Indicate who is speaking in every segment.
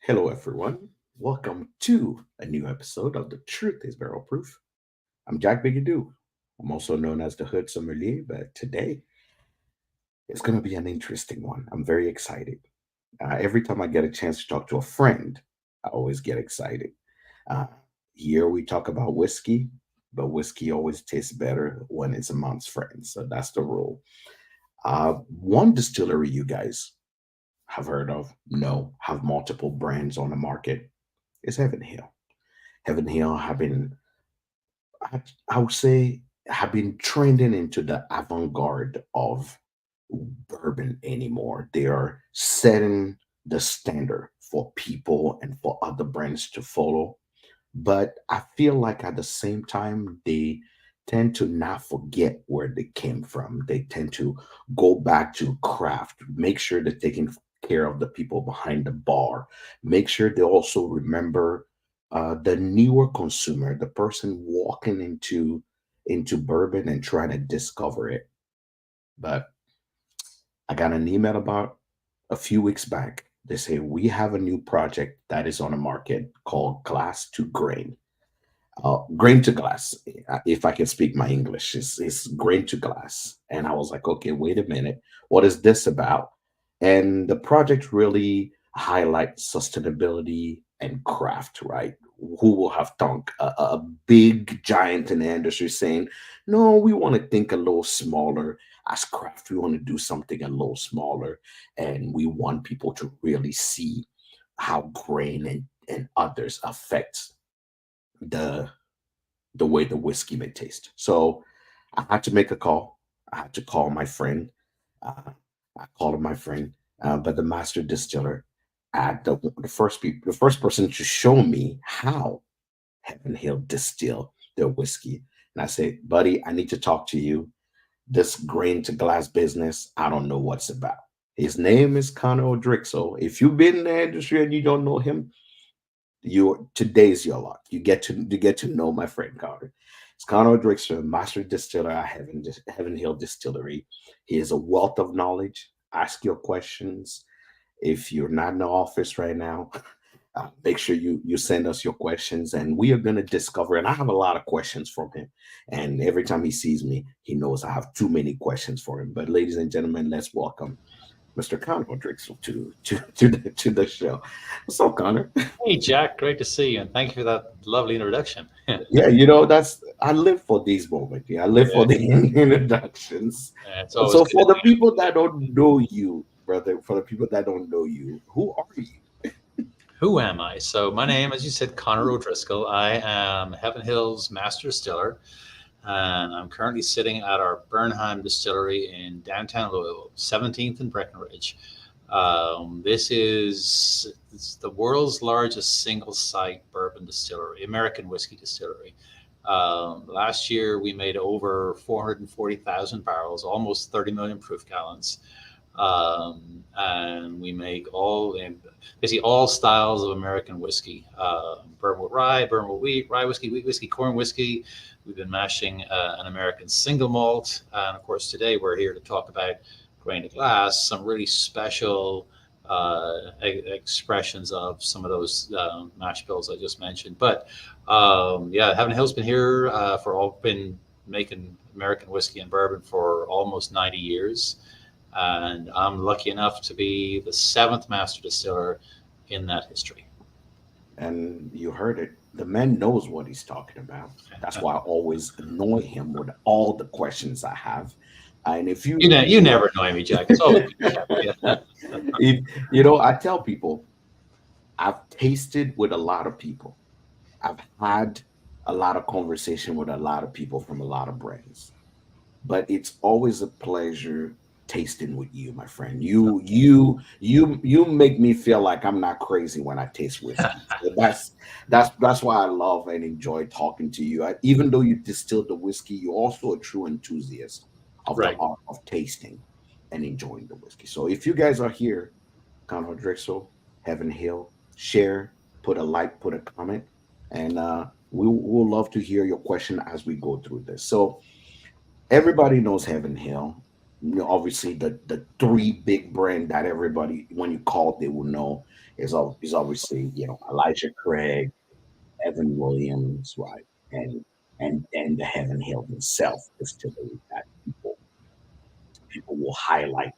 Speaker 1: Hello, everyone. Welcome to a new episode of The Truth is Barrel Proof. I'm Jack Bigadoo. I'm also known as the Hood Sommelier, but today it's going to be an interesting one. I'm very excited. Every time I get a chance to talk to a friend, I always get excited. Uh, Here we talk about whiskey, but whiskey always tastes better when it's amongst friends. So that's the rule. One distillery you guys have heard of, no, have multiple brands on the market is Heaven Hill. Heaven Hill have been, I would say, have been trending into the avant-garde of bourbon anymore. They are setting the standard for people and for other brands to follow. But I feel like at the same time, they tend to not forget where they came from. They tend to go back to craft, make sure they're taking care of the people behind the bar, make sure they also remember the newer consumer, the person walking into bourbon and trying to discover it. But I got an email about a few weeks back. They say we have a new project that is on the market called Glass to Grain. Grain to glass, if I can speak my English, is grain to glass. And I was like, okay, wait a minute, what is this about? And the project really highlights sustainability and craft, right? Who will have thunk a big giant in the industry saying, no, we want to think a little smaller. As craft, we want to do something a little smaller. And we want people to really see how grain and others affect the the way the whiskey may taste. So I had to make a call. I had to call my friend. Uh, I called my friend, but the master distiller at the first person to show me how Heaven Hill distill their whiskey. And I say, buddy, I need to talk to you. This grain to glass business, I don't know what's about. His name is Conor O'Driscoll. If you've been in the industry and you don't know him, you today's your luck. You get to know my friend Connor. It's Conor O'Driscoll, master distiller at Heaven Hill Distillery. He is a wealth of knowledge. Ask your questions. If you're not in the office right now, make sure you send us your questions, and we are going to discover. And I have a lot of questions from him. And every time he sees me, he knows I have too many questions for him. But ladies and gentlemen, let's welcome Mr. Conor O'Driscoll to the show. What's up, Connor?
Speaker 2: Hey, Jack, great to see you, and thank you for that lovely introduction. Yeah,
Speaker 1: Yeah, that's I live for these moments. Yeah, I live for the introductions.
Speaker 2: it's always
Speaker 1: So
Speaker 2: good to
Speaker 1: for the
Speaker 2: see
Speaker 1: people that don't know you, brother, for the people that don't know you, who are you?
Speaker 2: you. Who am I? So, my name, as you said, Conor O'Driscoll. I am Heaven Hills Master Distiller, and I'm currently sitting at our Bernheim Distillery in downtown Louisville, 17th and Breckenridge. This is it's the world's largest single site bourbon distillery, American whiskey distillery. Last year, we made over 440,000 barrels, almost 30 million proof gallons. And we make basically all styles of American whiskey: bourbon with rye, bourbon with wheat whiskey, corn whiskey. We've been mashing an American single malt, and of course, today we're here to talk about grain to glass, some really special expressions of some of those mash bills I just mentioned. But yeah, Heaven Hill's been here been making American whiskey and bourbon for almost 90 years, and I'm lucky enough to be the seventh master distiller in that history.
Speaker 1: And you heard it. The man knows what he's talking about. That's why I always annoy him with all the questions I have. And if
Speaker 2: You
Speaker 1: you,
Speaker 2: know, you never annoy me, Jack. It's always good to chat with you.
Speaker 1: if I tell people I've tasted with a lot of people. I've had a lot of conversation with a lot of people from a lot of brands, but it's always a pleasure tasting with you, my friend. You make me feel like I'm not crazy when I taste whiskey. So that's why I love and enjoy talking to you. Even though you distill the whiskey, you're also a true enthusiast of the
Speaker 2: Right.
Speaker 1: art of tasting and enjoying the whiskey. So if you guys are here, Conor Drexel, Heaven Hill, share, put a like, put a comment, and we'll love to hear your question as we go through this. So everybody knows Heaven Hill. Obviously the three big brand that everybody, when you call it, they will know is obviously, Elijah Craig, Evan Williams, right, and and the Heaven Hill himself distillery that people will highlight.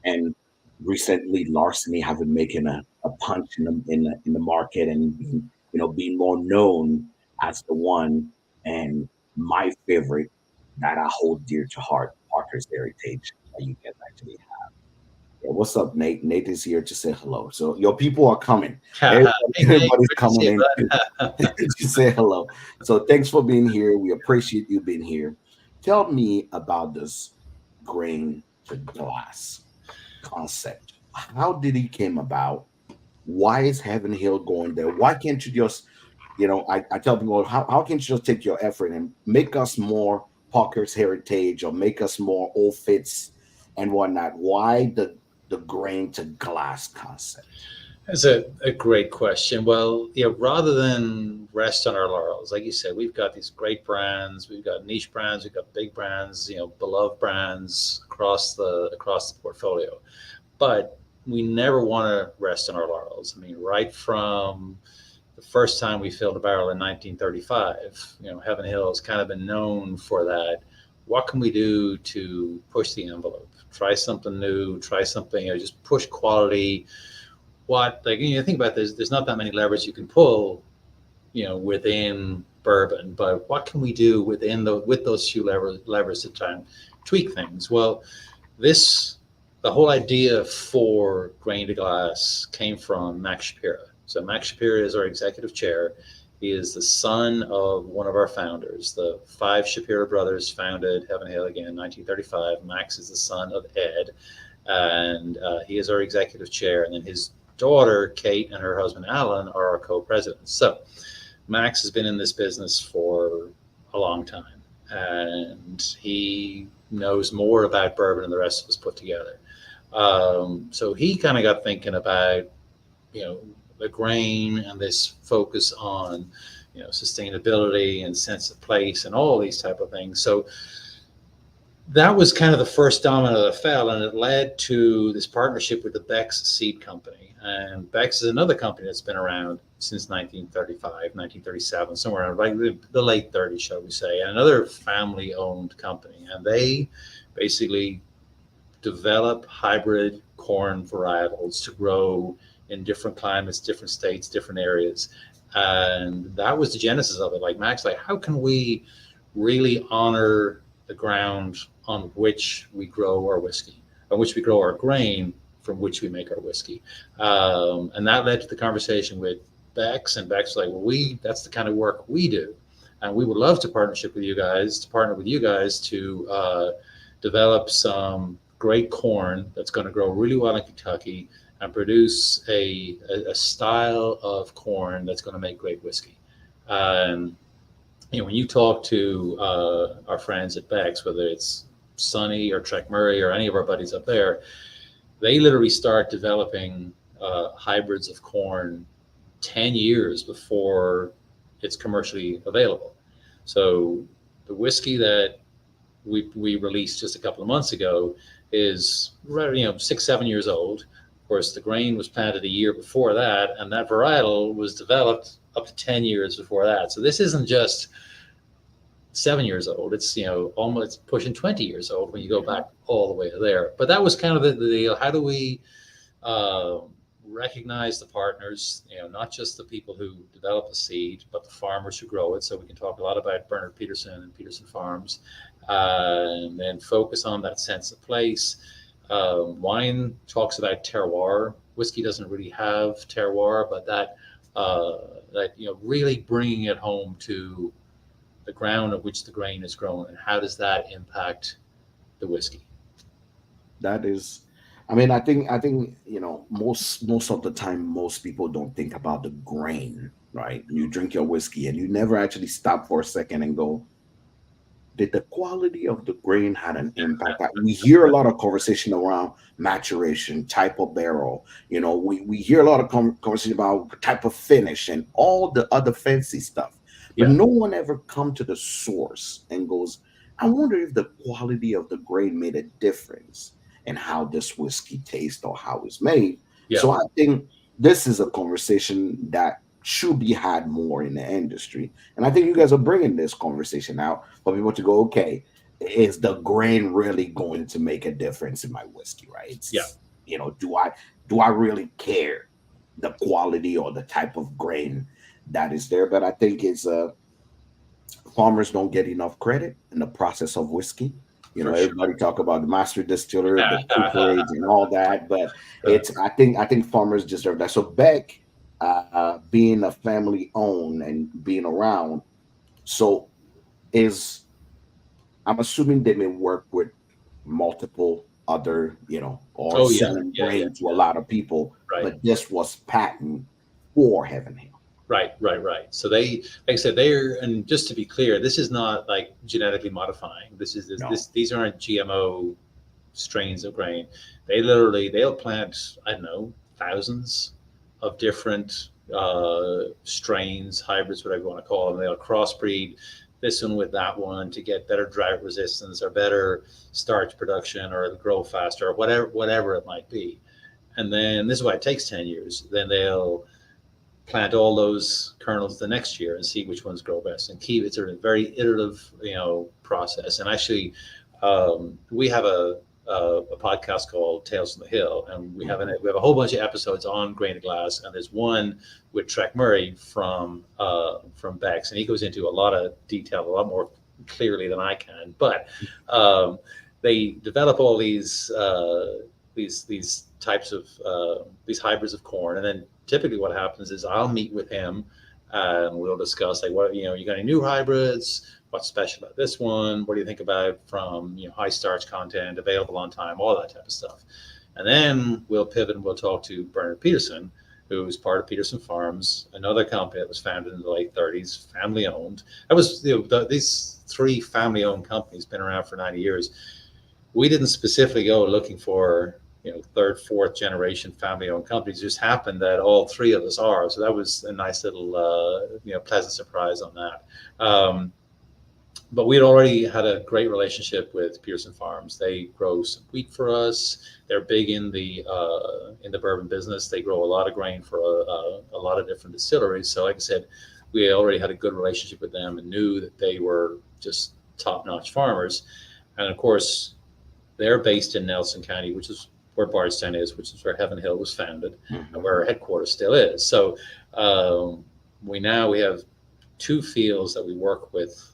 Speaker 1: And recently, Larceny have been making a punch in the market and being more known as the one. And my favorite that I hold dear to heart, Parker's Heritage, that you guys actually. Yeah, what's up, Nate? Nate is here to say hello. So your people are coming. Everybody,
Speaker 2: Hey, Nate,
Speaker 1: everybody's
Speaker 2: great to see
Speaker 1: coming in
Speaker 2: you, bud.
Speaker 1: to say hello. So thanks for being here. We appreciate you being here. Tell me about this grain to glass concept. How did it came about? Why is Heaven Hill going there? Why can't you just, I tell people, how can't you just take your effort and make us more Parker's Heritage or make us more Old Fits and whatnot? Why the grain to glass concept?
Speaker 2: That's a great question. Well, rather than rest on our laurels, like you said, we've got these great brands, we've got niche brands, we've got big brands, beloved brands across the portfolio. But we never want to rest on our laurels. I mean, right from the first time we filled a barrel in 1935, Heaven Hill has kind of been known for that. What can we do to push the envelope? Try something new, try something, just push quality. Think about this, there's not that many levers you can pull, within bourbon, but what can we do with those few levers to try and tweak things? Well, this the whole idea for grain to glass came from Max Shapiro. So Max Shapiro is our executive chair. He is the son of one of our founders. The five Shapiro brothers founded Heaven Hill again in 1935. Max is the son of Ed, and he is our executive chair. And then his daughter, Kate, and her husband, Alan, are our co-presidents. So Max has been in this business for a long time, and he knows more about bourbon than the rest of us put together. So he kind of got thinking about, the grain and this focus on, sustainability and sense of place and all these type of things. So that was kind of the first domino that fell, and it led to this partnership with the Beck's Seed Company. And Beck's is another company that's been around since 1935, 1937, somewhere around like the late 30s, shall we say, and another family-owned company. And they basically develop hybrid corn varietals to grow in different climates, different states, different areas. And that was the genesis of it. Like Max, like, how can we really honor the ground on which we grow our whiskey, on which we grow our grain, from which we make our whiskey? And that led to the conversation with Bex, and Bex was like, well, that's the kind of work we do. And we would love to partner with you guys to develop some great corn that's going to grow really well in Kentucky and produce a style of corn that's going to make great whiskey. Um, when you talk to our friends at Beck's, whether it's Sonny or Trek Murray or any of our buddies up there, they literally start developing hybrids of corn 10 years before it's commercially available. So the whiskey that we released just a couple of months ago is 6-7 years old. Of course, the grain was planted a year before that, and that varietal was developed up to 10 years before that. So this isn't just 7 years old. It's almost pushing 20 years old when you go back all the way to there. But that was kind of the deal. How do we uh, recognize the partners? Not just the people who develop the seed, but the farmers who grow it. So we can talk a lot about Bernard Peterson and Peterson Farms, and then focus on that sense of place. Wine talks about terroir. Whiskey doesn't really have terroir, but really bringing it home to the ground of which the grain is grown, and how does that impact the whiskey?
Speaker 1: That is, I think most of the time most people don't think about the grain, right? You drink your whiskey and you never actually stop for a second and go, did the quality of the grain had an impact? We hear a lot of conversation around maturation, type of barrel. We hear a lot of conversation about type of finish and all the other fancy stuff, but
Speaker 2: Yeah.
Speaker 1: no one ever come to the source and goes, I wonder if the quality of the grain made a difference in how this whiskey tastes or how it's made.
Speaker 2: Yeah,
Speaker 1: So I think this is a conversation that should be had more in the industry. And I think you guys are bringing this conversation out for people to go, okay, is the grain really going to make a difference in my whiskey, right?
Speaker 2: yeah,
Speaker 1: Do I really care the quality or the type of grain that is there? But I think it's farmers don't get enough credit in the process of whiskey.
Speaker 2: for sure.
Speaker 1: Everybody talk about the master distiller, the cooperage, and all that, but it's I think farmers deserve that. So Beck, being a family owned and being around, so is I'm assuming they may work with multiple other, or
Speaker 2: Oh yeah,
Speaker 1: selling
Speaker 2: yeah, yeah,
Speaker 1: grain to a lot of people,
Speaker 2: right.
Speaker 1: but this was patent for Heaven Hill.
Speaker 2: Right, right, right. So they, like I said, they're, and just to be clear, this is not like genetically modifying. This is
Speaker 1: No.
Speaker 2: these aren't GMO strains of grain. They'll plant, I don't know, thousands of different strains, hybrids, whatever you want to call them. They'll crossbreed this one with that one to get better drought resistance or better starch production, or it'll grow faster, or whatever it might be. And then this is why it takes 10 years. Then they'll plant all those kernels the next year and see which ones grow best, and keep it's a very iterative process. And actually, we have a podcast called Tales from the Hill, and we have a whole bunch of episodes on grain to glass, and there's one with Trek Murray from Beck's, and he goes into a lot of detail, a lot more clearly than I can. But they develop all these types of these hybrids of corn, and then typically what happens is I'll meet with him and we'll discuss, like, what, you got any new hybrids? What's special about this one? What do you think about from, high starch content, available on time, all that type of stuff. And then we'll pivot and we'll talk to Bernard Peterson, who's part of Peterson Farms, another company that was founded in the late 30s, family owned. That was, these three family owned companies been around for 90 years. We didn't specifically go looking for, third, fourth generation family owned companies. It just happened that all three of us are. So that was a nice little, pleasant surprise on that. But we'd already had a great relationship with Pearson Farms. They grow some wheat for us. They're big in the bourbon business. They grow a lot of grain for a lot of different distilleries. So, like I said, we already had a good relationship with them and knew that they were just top-notch farmers. And of course, they're based in Nelson County, which is where Bardstown is, which is where Heaven Hill was founded, and where our headquarters still is. So we have two fields that we work with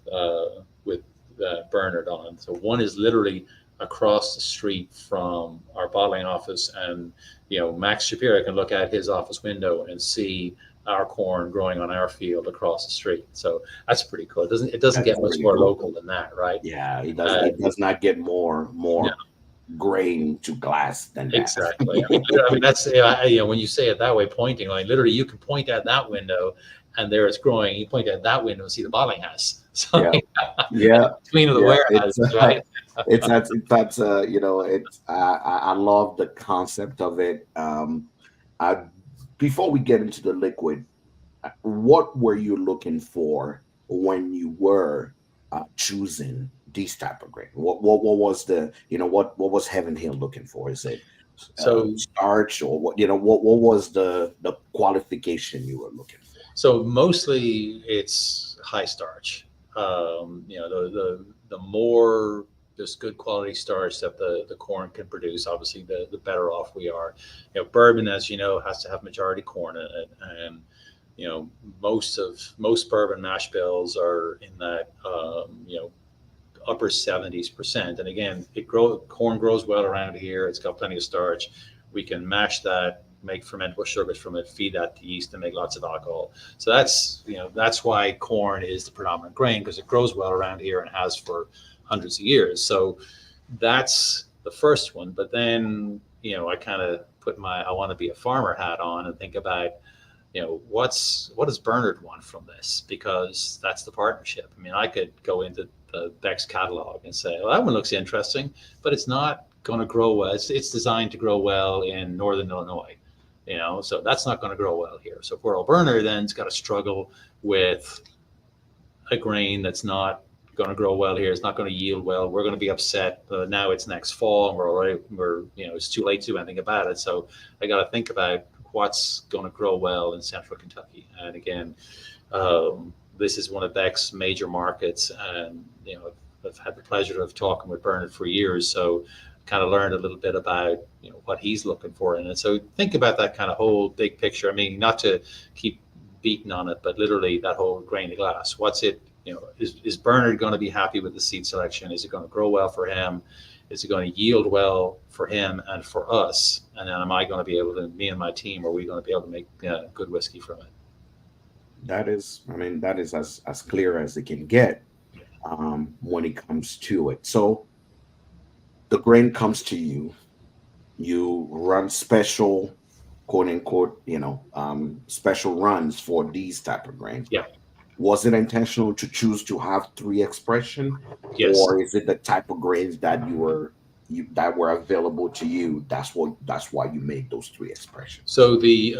Speaker 2: Bernard on. So one is literally across the street from our bottling office, and Max Shapiro can look out his office window and see our corn growing on our field across the street. So that's pretty cool. It doesn't get much more local than that, right?
Speaker 1: Yeah, it does not get more
Speaker 2: No.
Speaker 1: grain to glass than that.
Speaker 2: Exactly. I mean, that's when you say it that way, pointing, like, literally you can point at that window and there it's growing. You point at that window and see the bottling house. So
Speaker 1: yeah,
Speaker 2: between the warehouse, right?
Speaker 1: I love the concept of it. Before we get into the liquid, what were you looking for when you were choosing these type of grain? What was the what was Heaven Hill looking for? Is it starch, or what was the qualification you were looking for?
Speaker 2: So mostly it's high starch. The more just good quality starch that the corn can produce, obviously the better off we are. Bourbon, as you know, has to have majority corn in it, and most bourbon mash bills are in that upper 70s%. And again, corn grows well around here. It's got plenty of starch. We can mash that, make fermentable sugars from it, feed that to yeast, and make lots of alcohol. So that's why corn is the predominant grain, because it grows well around here and has for hundreds of years. So that's the first one. But then I kind of put I want to be a farmer hat on and think about what does Bernard want from this, because that's the partnership. I mean, I could go into the Beck's catalog and say, well, that one looks interesting, but it's not going to grow well. It's designed to grow well in northern Illinois, so that's not going to grow well here. So poor old Bernard then's got to struggle with a grain that's not going to grow well here. It's not going to yield well. We're going to be upset. Now it's next fall, and we're it's too late to do anything about it. So I got to think about what's going to grow well in Central Kentucky. And again, this is one of Beck's major markets, and I've had the pleasure of talking with Bernard for years. So kind of learned a little bit about what he's looking for in it. So think about that kind of whole big picture. I mean, not to keep beating on it, but literally that whole grain to glass. What's it? Is Bernard going to be happy with the seed selection? Is it going to grow well for him? Is it going to yield well for him and for us? And then am I going to be able to, me and my team, are we going to be able to make good whiskey from it?
Speaker 1: That is, I mean, that is as clear as it can get when it comes to it. So the grain comes to you. You run special, quote unquote, special runs for these type of grains.
Speaker 2: Yeah.
Speaker 1: Was it intentional to choose to have 3 expression?
Speaker 2: Yes.
Speaker 1: Or is it the type of grains that that were available to you? That's why you made those 3 expressions.
Speaker 2: So the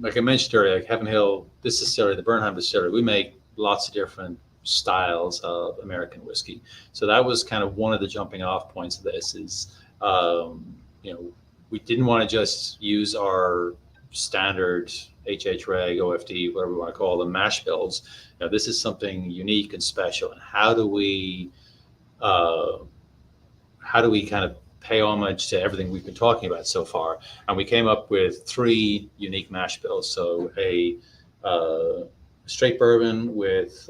Speaker 2: like I mentioned earlier, like Heaven Hill, this distillery, the Bernheim distillery, we make lots of different styles of American whiskey. So that was kind of one of the jumping off points of this is, we didn't want to just use our standard HH Reg, OFD, whatever we want to call them, mash bills. This is something unique and special. And how do we kind of pay homage to everything we've been talking about so far? And we came up with 3 unique mash bills. So a straight bourbon with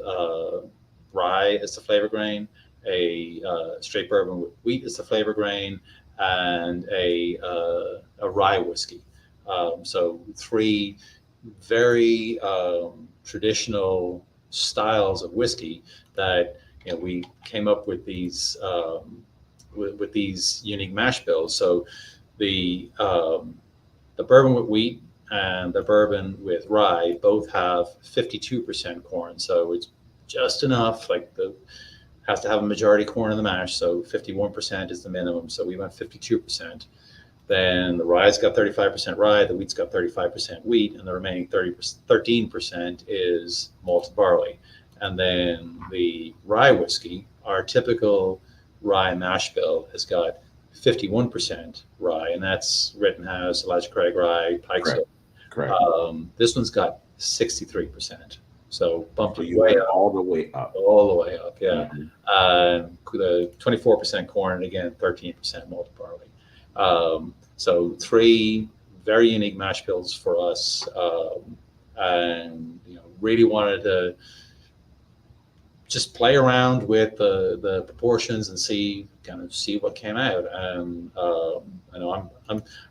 Speaker 2: rye as the flavor grain, a straight bourbon with wheat as the flavor grain, and a rye whiskey. So 3 very traditional styles of whiskey that we came up with these with these unique mash bills. So the bourbon with wheat and the bourbon with rye both have 52% corn. So it's just enough, has to have a majority corn in the mash. So 51% is the minimum. So we went 52%. Then the rye's got 35% rye, the wheat's got 35% wheat, and the remaining 13% is malted barley. And then the rye whiskey, our typical rye mash bill, has got 51% rye, and that's Rittenhouse, Elijah Craig rye, Pike's Hill.
Speaker 1: Correct.
Speaker 2: This one's got 63%. So bumped
Speaker 1: you
Speaker 2: way
Speaker 1: went
Speaker 2: up.
Speaker 1: all the way up.
Speaker 2: All the way up, yeah.
Speaker 1: Mm-hmm.
Speaker 2: The 24% corn, and again, 13% malted barley. So 3 very unique mash bills for us, and really wanted to just play around with the proportions and see what came out. And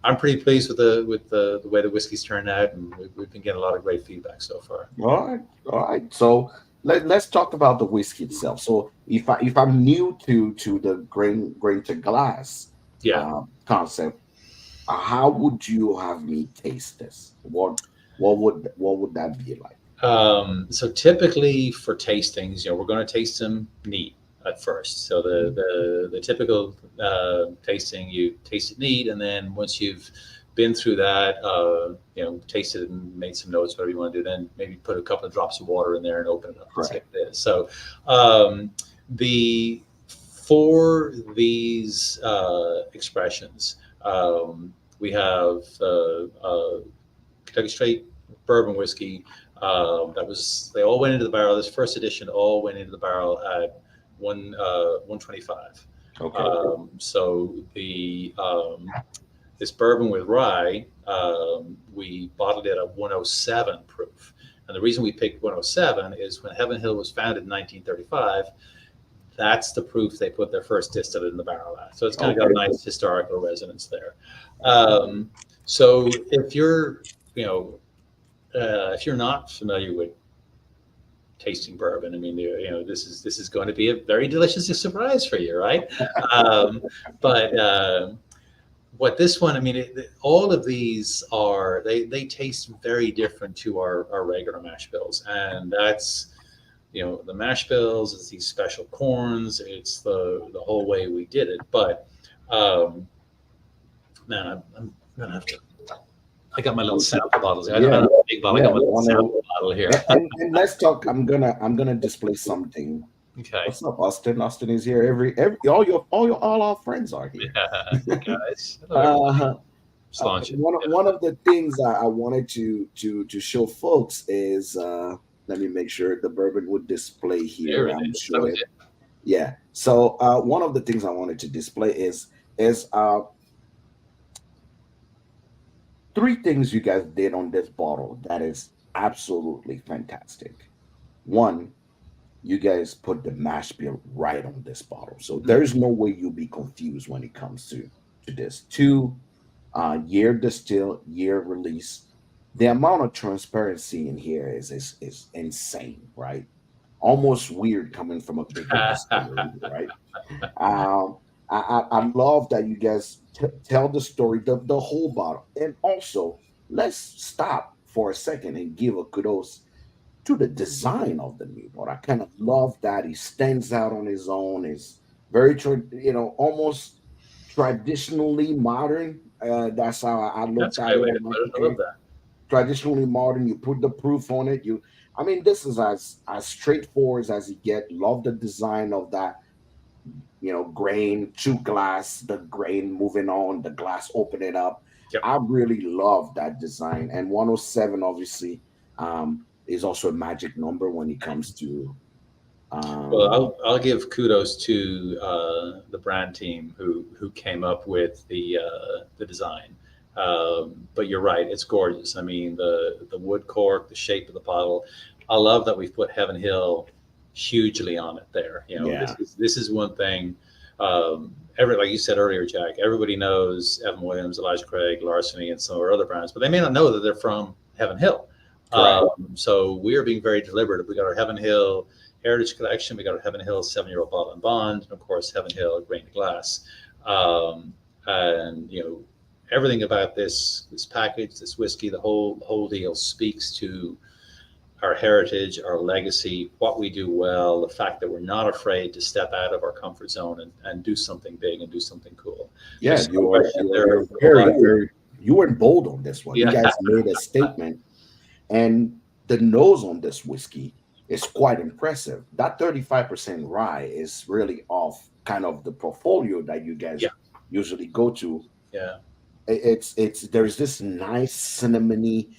Speaker 2: I'm pretty pleased with the way the whiskey's turned out, and we've been getting a lot of great feedback so far.
Speaker 1: All right. So let's talk about the whiskey itself. So if I'm new to the grain to glass concept, how would you have me taste this? What would that be like?
Speaker 2: So typically for tastings, we're going to taste them neat at first. So the typical tasting, you taste it neat, and then once you've been through that, tasted it and made some notes, whatever you want to do, then maybe put a couple of drops of water in there and open it up.
Speaker 1: Right.
Speaker 2: Like this. So for these expressions, we have Kentucky Straight bourbon whiskey. They all went into the barrel. This first edition all went into the barrel at 125.
Speaker 1: Okay.
Speaker 2: So this bourbon with rye, we bottled it at 107 proof. And the reason we picked 107 is when Heaven Hill was founded in 1935, that's the proof they put their first distillate in the barrel at. So it's kind of got a nice historical resonance there. So if you're not familiar with tasting bourbon, I mean, this is going to be a very delicious surprise for you, right? But what this one, I mean, all of these they taste very different to our regular mash bills, and that's the mash bills is these special corns. It's the whole way we did it. But man, I'm gonna have to. I got my little sample bottles. I don't have a big bottle. I got my little sample bottle here.
Speaker 1: And let's talk. I'm gonna display something
Speaker 2: Okay.
Speaker 1: What's up, Austin? Austin is here. Every all our friends are here.
Speaker 2: Yeah. Hey guys. Hello everybody.
Speaker 1: uh,
Speaker 2: Sláinte.
Speaker 1: one of the things I wanted to show folks is let me make sure the bourbon would display
Speaker 2: There
Speaker 1: here.
Speaker 2: it
Speaker 1: I'm
Speaker 2: is. That
Speaker 1: sure
Speaker 2: was
Speaker 1: it.
Speaker 2: it.
Speaker 1: Yeah. So one of the things I wanted to display is three things you guys did on this bottle that is absolutely fantastic. One, you guys put the mash bill right on this bottle, so
Speaker 2: Mm.
Speaker 1: there's no way you'll be confused when it comes to this. Two, year distill, year release. The amount of transparency in here is insane, right? Almost weird coming from a bigger distillery, right? Um, I love that you guys tell the story, the whole bottle, and also let's stop for a second and give a kudos to the design of the new boat. I kind of love that he stands out on his own. Is very, almost traditionally modern. That's how I
Speaker 2: That's
Speaker 1: looked
Speaker 2: a
Speaker 1: at
Speaker 2: great
Speaker 1: it
Speaker 2: way
Speaker 1: on
Speaker 2: to
Speaker 1: my
Speaker 2: put it. I love
Speaker 1: end.
Speaker 2: that.
Speaker 1: Traditionally modern. You put the proof on it. I mean, this is as straightforward as you get. Love the design of that. Grain to glass, the grain moving on, the glass opening up.
Speaker 2: Yep.
Speaker 1: I really love that design. And 107 obviously is also a magic number when it comes to
Speaker 2: Well,
Speaker 1: um,
Speaker 2: I'll give kudos to the brand team who came up with the design. But you're right, it's gorgeous. I mean, the wood cork, the shape of the bottle. I love that we've put Heaven Hill hugely on it there. You know,
Speaker 1: yeah,
Speaker 2: this is one thing. Every like you said earlier, Jack. Everybody knows Evan Williams, Elijah Craig, Larceny, and some of our other brands, but they may not know that they're from Heaven Hill.
Speaker 1: correct.
Speaker 2: So we are being very deliberate. We got our Heaven Hill Heritage Collection. We got our Heaven Hill 7-year-old bottle and bond, and of course Heaven Hill grain to glass. Um, and everything about this package, this whiskey, the whole deal speaks to our heritage, our legacy, what we do well, the fact that we're not afraid to step out of our comfort zone and do something big and do something cool.
Speaker 1: Yeah,
Speaker 2: There's no question there
Speaker 1: you're
Speaker 2: from a lot
Speaker 1: very,
Speaker 2: of
Speaker 1: very, you were bold on this one. You
Speaker 2: yeah.
Speaker 1: guys made a statement, and the nose on this whiskey is quite impressive. That 35% rye is really off kind of the portfolio that you guys
Speaker 2: Yeah,
Speaker 1: usually go to.
Speaker 2: yeah.
Speaker 1: It's there's this nice cinnamony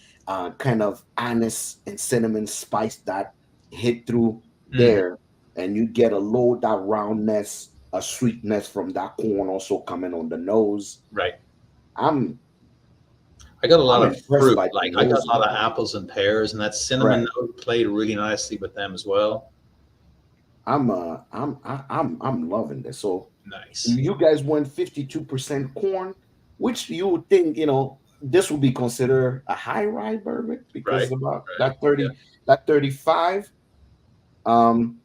Speaker 1: kind of anise and cinnamon spice that hit through
Speaker 2: Mhm.
Speaker 1: there, and you get a low that roundness, a sweetness from that corn also coming on the nose.
Speaker 2: Right.
Speaker 1: I'm
Speaker 2: I got a lot
Speaker 1: I'm
Speaker 2: of
Speaker 1: impressed
Speaker 2: fruit.
Speaker 1: by the
Speaker 2: Like I got
Speaker 1: nose
Speaker 2: a
Speaker 1: on
Speaker 2: lot of
Speaker 1: it.
Speaker 2: apples and pears, and that cinnamon
Speaker 1: Correct.
Speaker 2: note played really nicely with them as well.
Speaker 1: I'm loving this. So
Speaker 2: Nice.
Speaker 1: you guys went 52% corn, which you would think, this would be considered a high rye bourbon
Speaker 2: Right.
Speaker 1: because about
Speaker 2: Right. Yeah.
Speaker 1: that 35.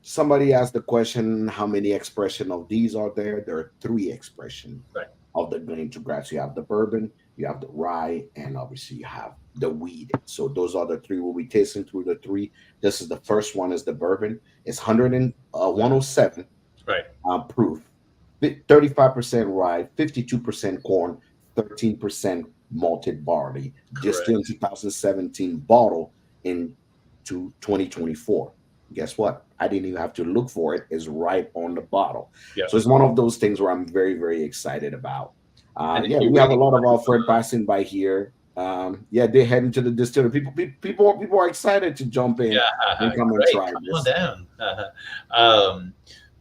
Speaker 1: Somebody asked the question, how many expression of these are there? There are three expression
Speaker 2: Right.
Speaker 1: of the grain to grass. You have the bourbon, you have the rye, and obviously you have the weed. So those are the three. We'll be tasting through the three. This is the first one is the bourbon. It's 107
Speaker 2: Right.
Speaker 1: proof, 35% rye, 52% corn, 13% malted barley, distilled in
Speaker 2: Correct.
Speaker 1: 2017, bottle into 2024. Guess what? I didn't even have to look for it. It's right on the bottle.
Speaker 2: Yeah.
Speaker 1: So it's one of those things where I'm very, very excited about.
Speaker 2: And if
Speaker 1: Yeah,
Speaker 2: you
Speaker 1: we have a
Speaker 2: really
Speaker 1: lot of
Speaker 2: want
Speaker 1: our friends passing by here. Yeah, they're heading to the distillery. People are excited to jump in
Speaker 2: yeah,
Speaker 1: and come and
Speaker 2: great.
Speaker 1: try
Speaker 2: Come on
Speaker 1: this.
Speaker 2: down. um,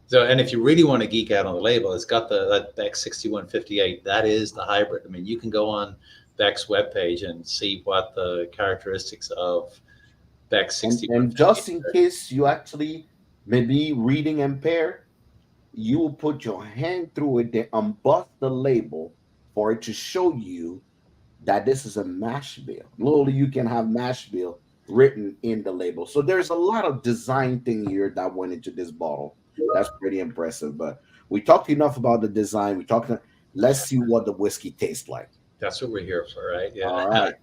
Speaker 2: so, and if you really want to geek out on the label, it's got that Beck 6158. That is the hybrid. I mean, you can go on Beck's webpage and see what the characteristics of Beck
Speaker 1: And
Speaker 2: 6158
Speaker 1: just in
Speaker 2: are.
Speaker 1: case you actually maybe reading impaired, you will put your hand through it, then unbust the label for it to show you that this is a mash bill. Literally, you can have mash bill written in the label. So there's a lot of design thing here that went into this bottle. That's pretty impressive. But we talked enough about the design. We talked. Let's see what the whiskey tastes like.
Speaker 2: That's what we're here for, right? Yeah.
Speaker 1: All right.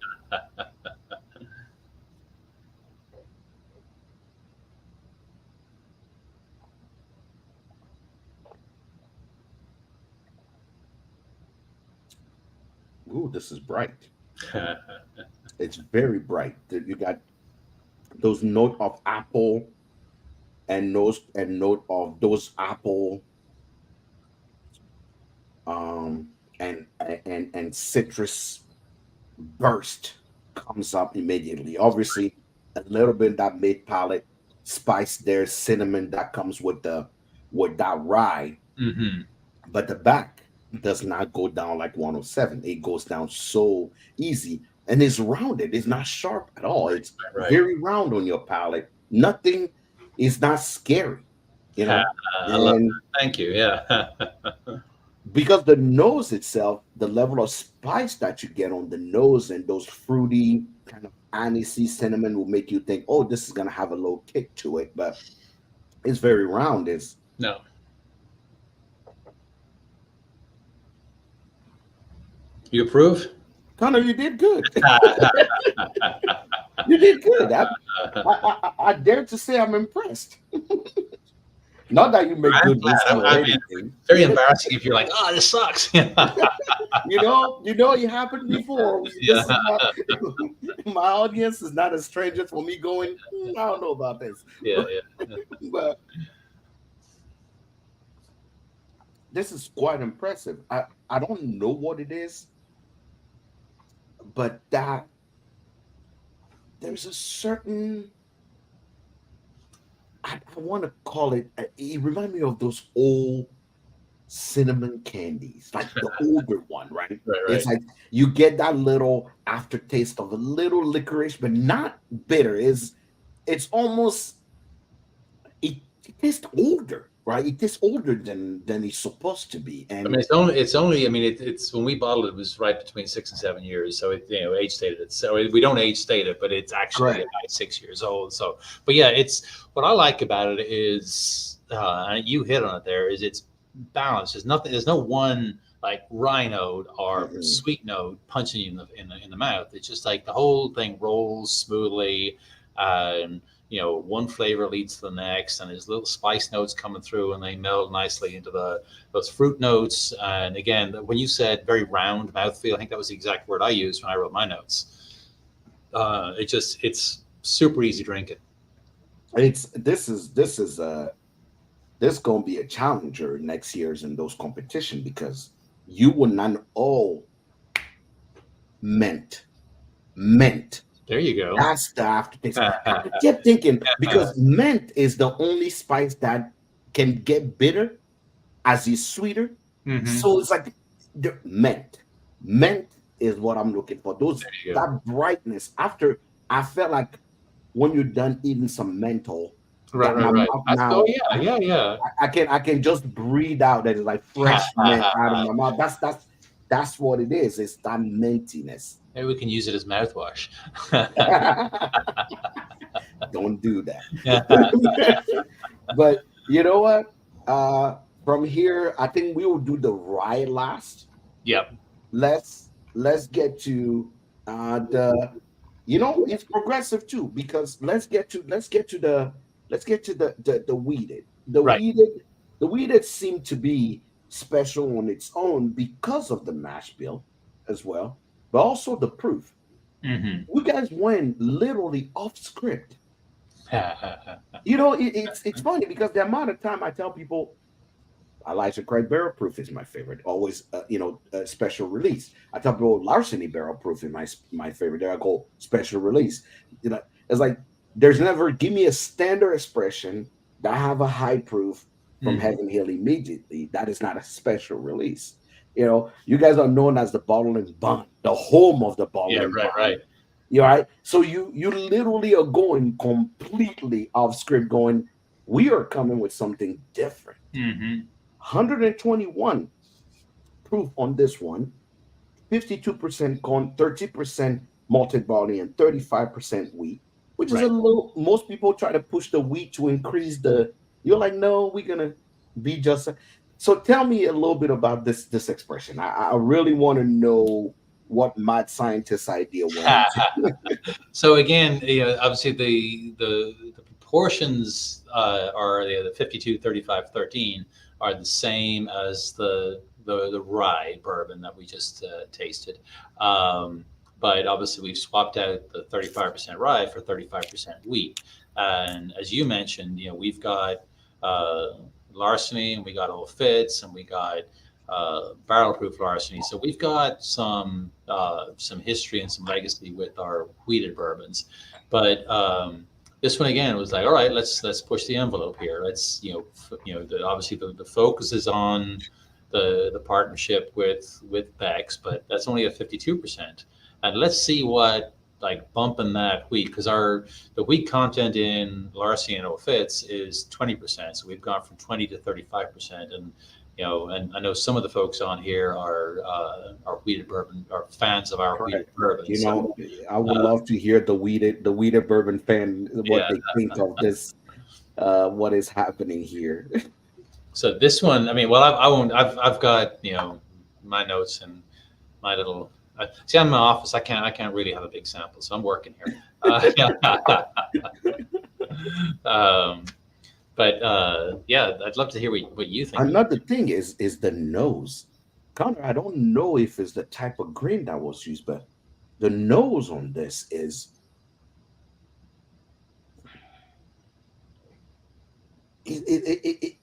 Speaker 1: Ooh, this is bright. It's very bright. You got those note of apple, and note of those apple um and citrus burst comes up immediately. Obviously, a little bit that mid palate spice there, cinnamon that comes with that rye,
Speaker 2: Hmm.
Speaker 1: but the back does not go down like 107. It goes down so easy and it's rounded. It's not sharp at all. It's
Speaker 2: Right.
Speaker 1: very round on your palate. Nothing is not scary, you
Speaker 2: Ah,
Speaker 1: know.
Speaker 2: I love
Speaker 1: And
Speaker 2: that. Thank you. Yeah.
Speaker 1: because the nose itself, the level of spice that you get on the nose and those fruity kind of anisey cinnamon will make you think, oh, this is gonna have a little kick to it, but it's very round. It's
Speaker 2: No. You approve?
Speaker 1: Connor, you did good. You did good. I dare to say I'm impressed. Not that you make
Speaker 2: I'm
Speaker 1: good
Speaker 2: glad.
Speaker 1: whiskey or
Speaker 2: I mean,
Speaker 1: anything.
Speaker 2: very embarrassing if you're like, oh, this sucks. Yeah.
Speaker 1: It happened before. This is
Speaker 2: Yeah.
Speaker 1: not my audience is not a stranger for me going. I don't know about this,
Speaker 2: Yeah. Yeah.
Speaker 1: but this is quite impressive. I don't know what it is, but that there's a certain I want to call it. It reminds me of those old cinnamon candies, like the older one, right?
Speaker 2: Right.
Speaker 1: It's
Speaker 2: Right.
Speaker 1: like you get that little aftertaste of a little licorice, but not bitter. It's almost it tastes older, right? It tastes older than it's supposed to be,
Speaker 2: I mean,
Speaker 1: and
Speaker 2: it's only. I mean, it's when we bottled it, it was right between 6 and 7 years. So age stated it. So we don't age state it, but it's actually
Speaker 1: correct.
Speaker 2: about 6 years old. So, but yeah, it's what I like about it is, and you hit on it there, is it's balanced. There's nothing. There's no one like rye note or
Speaker 1: Mhm.
Speaker 2: sweet note punching you in the mouth. It's just like the whole thing rolls smoothly. And one flavor leads to the next, and there's little spice notes coming through, and they meld nicely into those fruit notes. And again, when you said very round mouthfeel, I think that was the exact word I used when I wrote my notes. It's super easy drinking.
Speaker 1: It's this gonna be a challenger next year's in those competition because you will not all mint mint.
Speaker 2: There you go.
Speaker 1: That's the aftertaste. I kept thinking because mint is the only spice that can get bitter as it's sweeter.
Speaker 2: Hmm.
Speaker 1: So it's like the mint. Mint is what I'm looking for. Those
Speaker 2: There you go.
Speaker 1: that brightness after I felt like when you're done eating some menthol,
Speaker 2: Right,
Speaker 1: that
Speaker 2: right,
Speaker 1: my
Speaker 2: right.
Speaker 1: mouth
Speaker 2: Oh
Speaker 1: now
Speaker 2: yeah, yeah, yeah.
Speaker 1: I can just breathe out that is like fresh mint out of my mouth. That's what it is. It's that mintiness.
Speaker 2: Maybe we can use it as mouthwash.
Speaker 1: Don't do that.
Speaker 2: Yeah.
Speaker 1: But you know what? From here, I think we will do the rye last.
Speaker 2: Yep.
Speaker 1: Let's get to the it's progressive too because let's get to the weeded. The
Speaker 2: Right.
Speaker 1: weeded the weeded seem to be special on its own because of the mash bill as well, but also the proof.
Speaker 2: Hmm.
Speaker 1: You guys went literally off script. It's funny because the amount of time I tell people I like to cry barrel proof is my favorite. Always, a special release. I tell people larceny barrel proof is my favorite. There I go special release. It's like there's never give me a standard expression that I have a high proof from
Speaker 2: Hmm.
Speaker 1: Heaven Hill immediately. That is not a special release. You guys are known as the bottle and bond, the home of the bottle
Speaker 2: Yeah.
Speaker 1: and
Speaker 2: Right.
Speaker 1: bond.
Speaker 2: Right.
Speaker 1: You all right? So you literally are going completely off script, going, we are coming with something different.
Speaker 2: Hmm.
Speaker 1: 121 proof on this one, 52% corn, 30% malted barley, and 35% wheat, which is a
Speaker 2: Right.
Speaker 1: little, most people try to push the wheat to increase you're like, no, we're going to be just. So tell me a little bit about this expression. I really want to know what mad scientist idea went into.
Speaker 2: So again, obviously the proportions are the 52, 35, 13 are the same as the rye bourbon that we just tasted. But obviously we've swapped out the 35% rye for 35% wheat. And as you mentioned, we've got uh, larceny, and we got old fits, and we got barrel proof larceny. So we've got some history and some legacy with our wheated bourbons. But this one again was like, all right, let's push the envelope here. Let's obviously the focus is on the partnership with Bex, but that's only at 52%. And let's see what like bumping that wheat, because the wheat content in Larceny and O'Fitz is 20%. So we've gone from 20 to 35%. And and I know some of the folks on here are wheated bourbon, are fans of our wheated
Speaker 1: Correct.
Speaker 2: bourbon.
Speaker 1: You
Speaker 2: So
Speaker 1: know, I would love to hear the wheated bourbon fan what
Speaker 2: yeah.
Speaker 1: they think of this, what is happening here.
Speaker 2: So this one, I mean, well, I won't. I've got my notes and my little. See, I'm in my office. I can't really have a big sample, so I'm working here. Um, but yeah, I'd love to hear what you think.
Speaker 1: Another thing is the nose. Connor, I don't know if it's the type of grain that was used, but the nose on this is it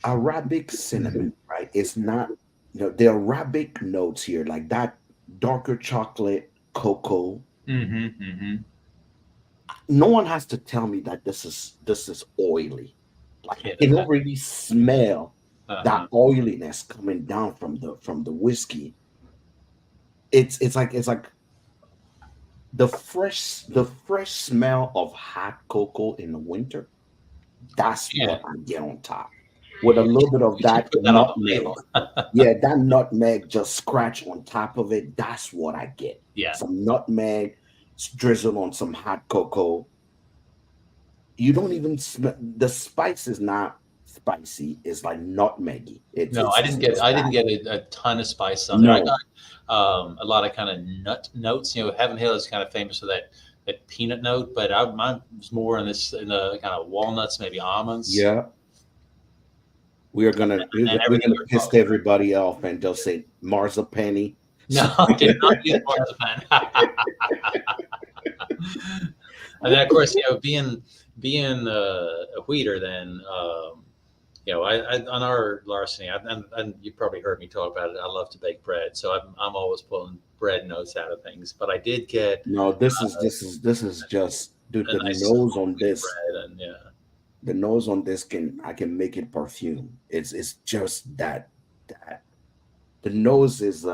Speaker 1: Arabic cinnamon, right? It's not, the Arabic notes here, like that darker chocolate, cocoa.
Speaker 2: Mm-hmm.
Speaker 1: No one has to tell me that this is oily. Like I can
Speaker 2: Yeah.
Speaker 1: already smell that
Speaker 2: Uh-huh.
Speaker 1: oiliness coming down from the whiskey. It's like the fresh smell of hot cocoa in the winter. That's
Speaker 2: Yeah.
Speaker 1: what I get on top with a little bit of
Speaker 2: You should
Speaker 1: that
Speaker 2: put that on the
Speaker 1: nutmeg.
Speaker 2: label.
Speaker 1: Yeah, that nutmeg just scratch on top of it. That's what I get.
Speaker 2: Yeah.
Speaker 1: Some nutmeg drizzled on some hot cocoa. You don't even smell the spice is not spicy. It's like nutmeggy. It's
Speaker 2: No,
Speaker 1: it's
Speaker 2: I
Speaker 1: it's,
Speaker 2: didn't get
Speaker 1: it's
Speaker 2: I didn't
Speaker 1: that.
Speaker 2: get a ton of spice on there. I
Speaker 1: No.
Speaker 2: got a lot of kind of nut notes. Heaven Hill is kind of famous for that peanut note, but mine was more in the kind of walnuts, maybe almonds,
Speaker 1: Yeah. We're gonna
Speaker 2: and then
Speaker 1: we're
Speaker 2: everything
Speaker 1: gonna
Speaker 2: you're
Speaker 1: piss
Speaker 2: talking about.
Speaker 1: everybody off and just say marzipan.
Speaker 2: No, I did not use marzipan. And then of course, being a wheater, then I on our larceny, and you probably heard me talk about it. I love to bake bread, so I'm always pulling bread notes out of things. But I did get
Speaker 1: No, this is just, dude.
Speaker 2: a
Speaker 1: The
Speaker 2: nice
Speaker 1: nose
Speaker 2: whole
Speaker 1: on
Speaker 2: wheat
Speaker 1: this,
Speaker 2: bread, and yeah,
Speaker 1: the nose on this can I can make it perfume. It's just that the nose is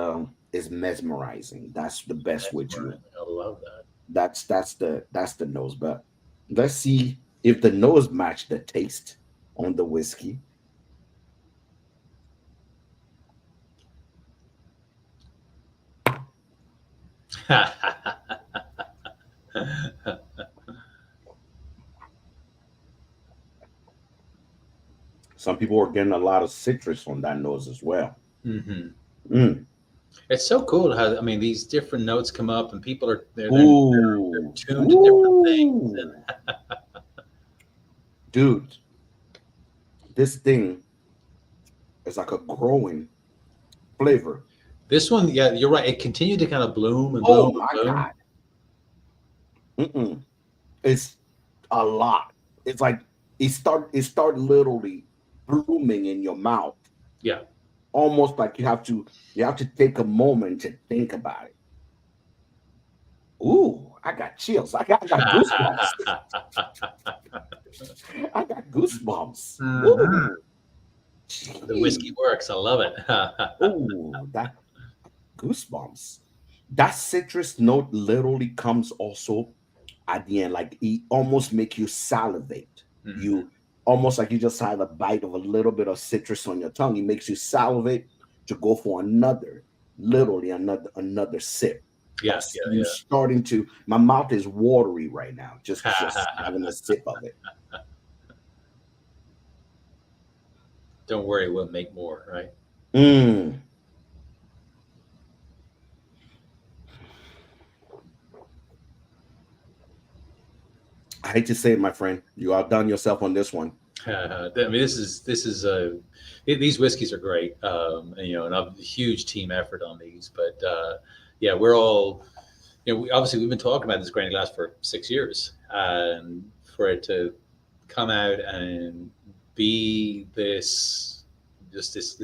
Speaker 1: mesmerizing. That's the best way
Speaker 2: that's
Speaker 1: to.
Speaker 2: right. I love that.
Speaker 1: That's the nose. But let's see if the nose match the taste on the whiskey. Some people are getting a lot of citrus on that nose as well.
Speaker 2: Hmm.
Speaker 1: Mm.
Speaker 2: It's so cool how, I mean, these different notes come up, and people are they're
Speaker 1: Ooh,
Speaker 2: tuned to different things.
Speaker 1: ooh, dude, this thing is like a growing flavor.
Speaker 2: This one, yeah, you're right. It continued to kind of bloom and bloom
Speaker 1: Oh
Speaker 2: and
Speaker 1: my
Speaker 2: bloom.
Speaker 1: god. Mm-mm. It's a lot. It's like it start literally blooming in your mouth,
Speaker 2: Yeah.
Speaker 1: almost like you have to take a moment to think about it. Ooh, I got chills. I got goosebumps. I got goosebumps.
Speaker 2: Mhm.
Speaker 1: Ooh,
Speaker 2: The whiskey
Speaker 1: gee.
Speaker 2: works. I love it.
Speaker 1: Ooh, that goosebumps. That citrus note literally comes also at the end, like it almost make you salivate.
Speaker 2: Mhm.
Speaker 1: You almost like you just had a bite of a little bit of citrus on your tongue. It makes you salivate to go for another, literally another sip.
Speaker 2: Yeah,
Speaker 1: That's
Speaker 2: yeah,
Speaker 1: you starting to. My mouth is watery right now, just
Speaker 2: yeah.
Speaker 1: having a sip of it.
Speaker 2: Don't worry, we'll make more, right?
Speaker 1: Mm. I hate to say it, my friend. You outdone yourself on this one.
Speaker 2: I mean, these whiskeys are great, and a huge team effort on these. But yeah, we're all obviously we've been talking about this grain glass for 6 years, and for it to come out and be this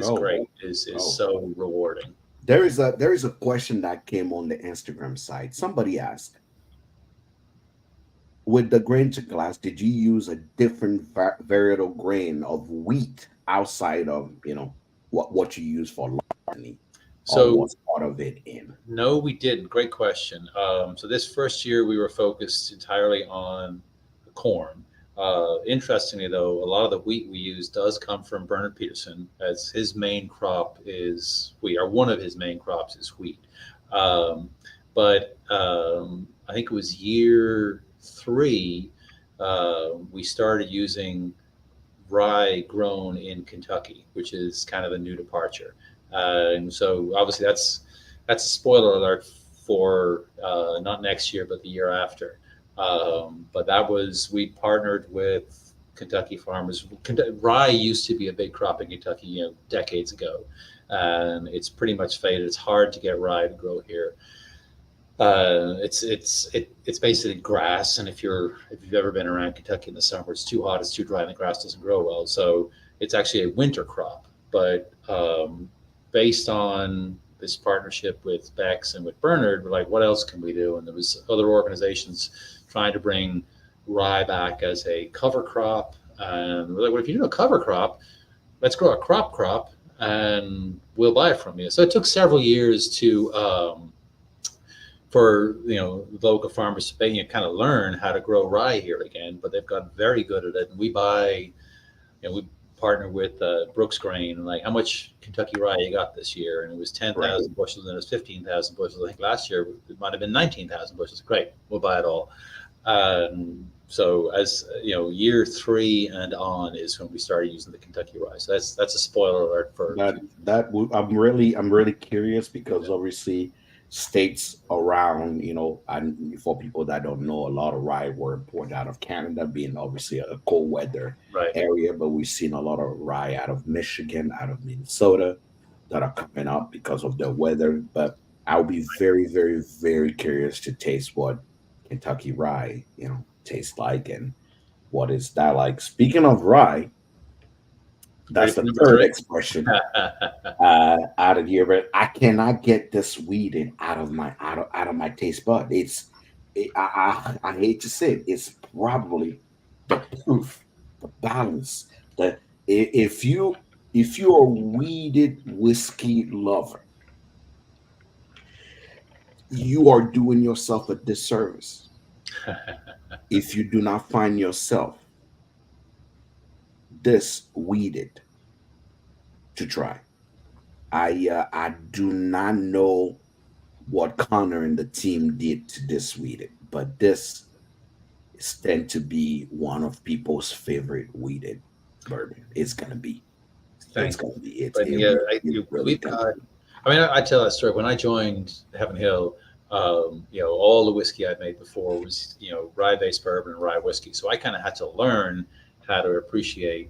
Speaker 1: Oh,
Speaker 2: great is
Speaker 1: oh.
Speaker 2: so rewarding.
Speaker 1: There is a question that came on the Instagram side. Somebody asked, with the grain to glass, did you use a different varietal grain of wheat outside of what you use for larceny, or
Speaker 2: So
Speaker 1: was part of it in?
Speaker 2: no, we didn't. Great question. So this first year we were focused entirely on the corn. Interestingly, though, a lot of the wheat we use does come from Bernard Peterson, as his main crop is wheat, or one of his main crops is wheat. Um, but I think it was year three, we started using rye grown in Kentucky, which is kind of a new departure. And so obviously that's a spoiler alert for not next year, but the year after. But that was we partnered with Kentucky farmers. Rye used to be a big crop in Kentucky, decades ago, and it's pretty much faded. It's hard to get rye to grow here. It's basically grass, and if you've ever been around Kentucky in the summer, it's too hot, it's too dry, and the grass doesn't grow well. So it's actually a winter crop. But based on this partnership with Bex and with Bernard, we're like, what else can we do? And there was other organizations trying to bring rye back as a cover crop, and we're like, well, if you do a cover crop, let's grow a crop, and we'll buy it from you. So it took several years to. For local farmers to kind of learn how to grow rye here again, but they've got very good at it. And we partner with Brooks Grain, and like, how much Kentucky rye you got this year? And it was ten
Speaker 1: Right.
Speaker 2: thousand bushels, and it was 15,000 bushels. I think last year it might have been 19,000 bushels. Great, we'll buy it all. So as year three and on is when we started using the Kentucky rye. So that's a spoiler alert for
Speaker 1: I'm really curious, because obviously states around, and for people that don't know, a lot of rye were imported out of Canada, being obviously a cold weather
Speaker 2: right.
Speaker 1: area, but we've seen a lot of rye out of Michigan, out of Minnesota, that are coming up because of the weather. But I'll be very, very, very curious to taste what Kentucky rye, tastes like, and what is that like. Speaking of rye,
Speaker 2: Ready
Speaker 1: that's
Speaker 2: for
Speaker 1: the
Speaker 2: number
Speaker 1: third
Speaker 2: three?
Speaker 1: expression out of here, but I cannot get this weeded out of my taste bud. I hate to say it, it's probably the proof, the balance. The if you are a weeded whiskey lover, you are doing yourself a disservice if you do not find yourself this weeded to try. I do not know what Connor and the team did to this weeded, but this is tend to be one of people's favorite weeded bourbon. It's gonna be. It's
Speaker 2: Thank you.
Speaker 1: gonna be. It's
Speaker 2: But
Speaker 1: it,
Speaker 2: yeah,
Speaker 1: it really
Speaker 2: we've
Speaker 1: gonna
Speaker 2: got.
Speaker 1: be.
Speaker 2: I mean, I tell that story when I joined Heaven Hill. All the whiskey I'd made before was rye-based bourbon and rye whiskey. So I kind of had to learn how to appreciate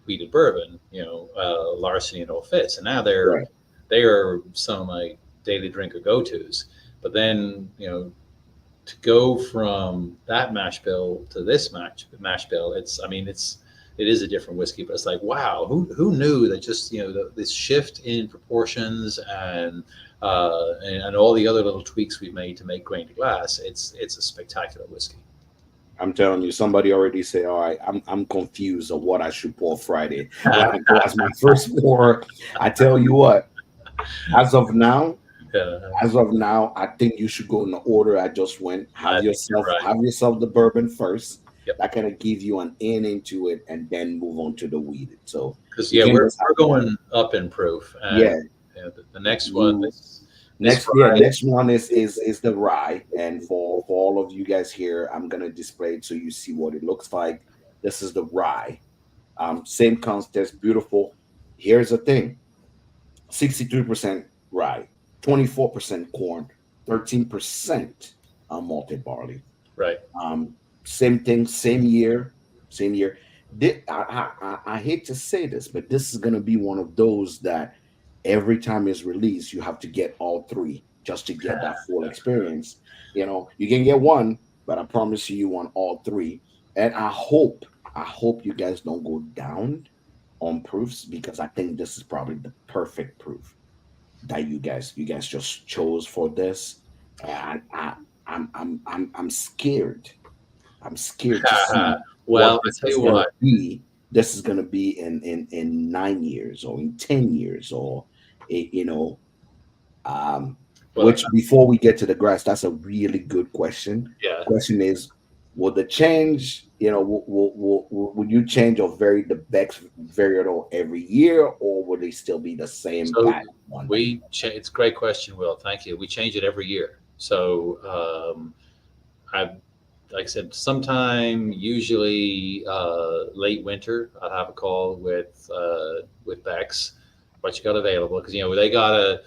Speaker 2: wheated bourbon. Larceny and Old Fitz, and now
Speaker 1: Right.
Speaker 2: they are some of my daily drink or go tos. But then to go from that mash bill to this mash bill, it is a different whiskey, but it's like, wow, who knew that just this shift in proportions and all the other little tweaks we've made to make grain to glass, it's a spectacular whiskey.
Speaker 1: I'm telling you, somebody already say, "All right, I'm confused of what I should pour Friday." When I go as my first pour, I tell you what. As of now,
Speaker 2: uh,
Speaker 1: As of now, I think you should go in the order I just went.
Speaker 2: I
Speaker 1: Have
Speaker 2: think you're
Speaker 1: yourself
Speaker 2: right.
Speaker 1: have yourself the bourbon first.
Speaker 2: Yep.
Speaker 1: That kind of give you an in into it, and then move on to the weeded. So
Speaker 2: Because
Speaker 1: you
Speaker 2: yeah,
Speaker 1: can
Speaker 2: we're
Speaker 1: just have one.
Speaker 2: going up in proof, and
Speaker 1: Yeah.
Speaker 2: the next one,
Speaker 1: You
Speaker 2: this rye.
Speaker 1: next one is the rye. And for all of you guys here, I'm gonna display it so you see what it looks like. This is the rye. Same context, beautiful. Here's the thing: 63% rye, 24% corn, 13% malted barley.
Speaker 2: Right.
Speaker 1: Same thing, same year, same year. I hate to say this, but this is going to be one of those that every time it's released, you have to get all three. just to get that full experience. You can get one, but I promise you want all three. And I hope you guys don't go down on proofs, because I think this is probably the perfect proof that you guys just chose for this. And I'm scared. I'm scared to see what
Speaker 2: Well, I
Speaker 1: this
Speaker 2: tell
Speaker 1: is
Speaker 2: you
Speaker 1: gonna
Speaker 2: what.
Speaker 1: be. This is gonna be in 9 years or in 10 years, or eh, you know um,
Speaker 2: Well,
Speaker 1: which, before we get to the grass, that's a really good question.
Speaker 2: yeah.
Speaker 1: Question is, will the change, would you change or vary the Bex variable every year, or will they still be the same
Speaker 2: So
Speaker 1: pattern one that you?
Speaker 2: it's a great question, Will. Thank you. We change it every year. So I like I said, sometime usually late winter, I'll have a call with Bex, what you got available, because they gotta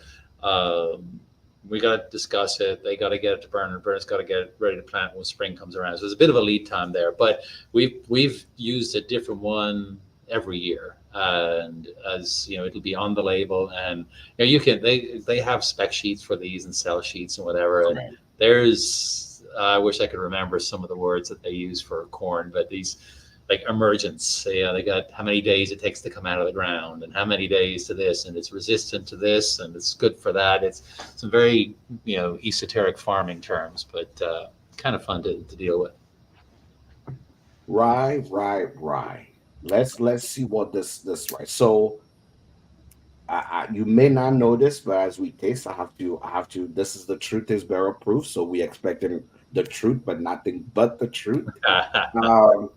Speaker 2: we gotta discuss it. They gotta get it to Burner. Burner's got to get it ready to plant when spring comes around. So there's a bit of a lead time there, but we've used a different one every year, and as you know, it'll be on the label, and you can they have spec sheets for these and sell sheets and whatever, and
Speaker 1: Right.
Speaker 2: there's I wish I could remember some of the words that they use for corn, but these like emergence. They got how many days it takes to come out of the ground, and how many days to this, and it's resistant to this, and it's good for that. It's some very esoteric farming terms, but kind of fun to deal with.
Speaker 1: Right, right, right. Let's see what this right. So, you may not know this, but as we taste, I have to. This is the truth is barrel proof, so we expecting the truth, but nothing but the truth. Um,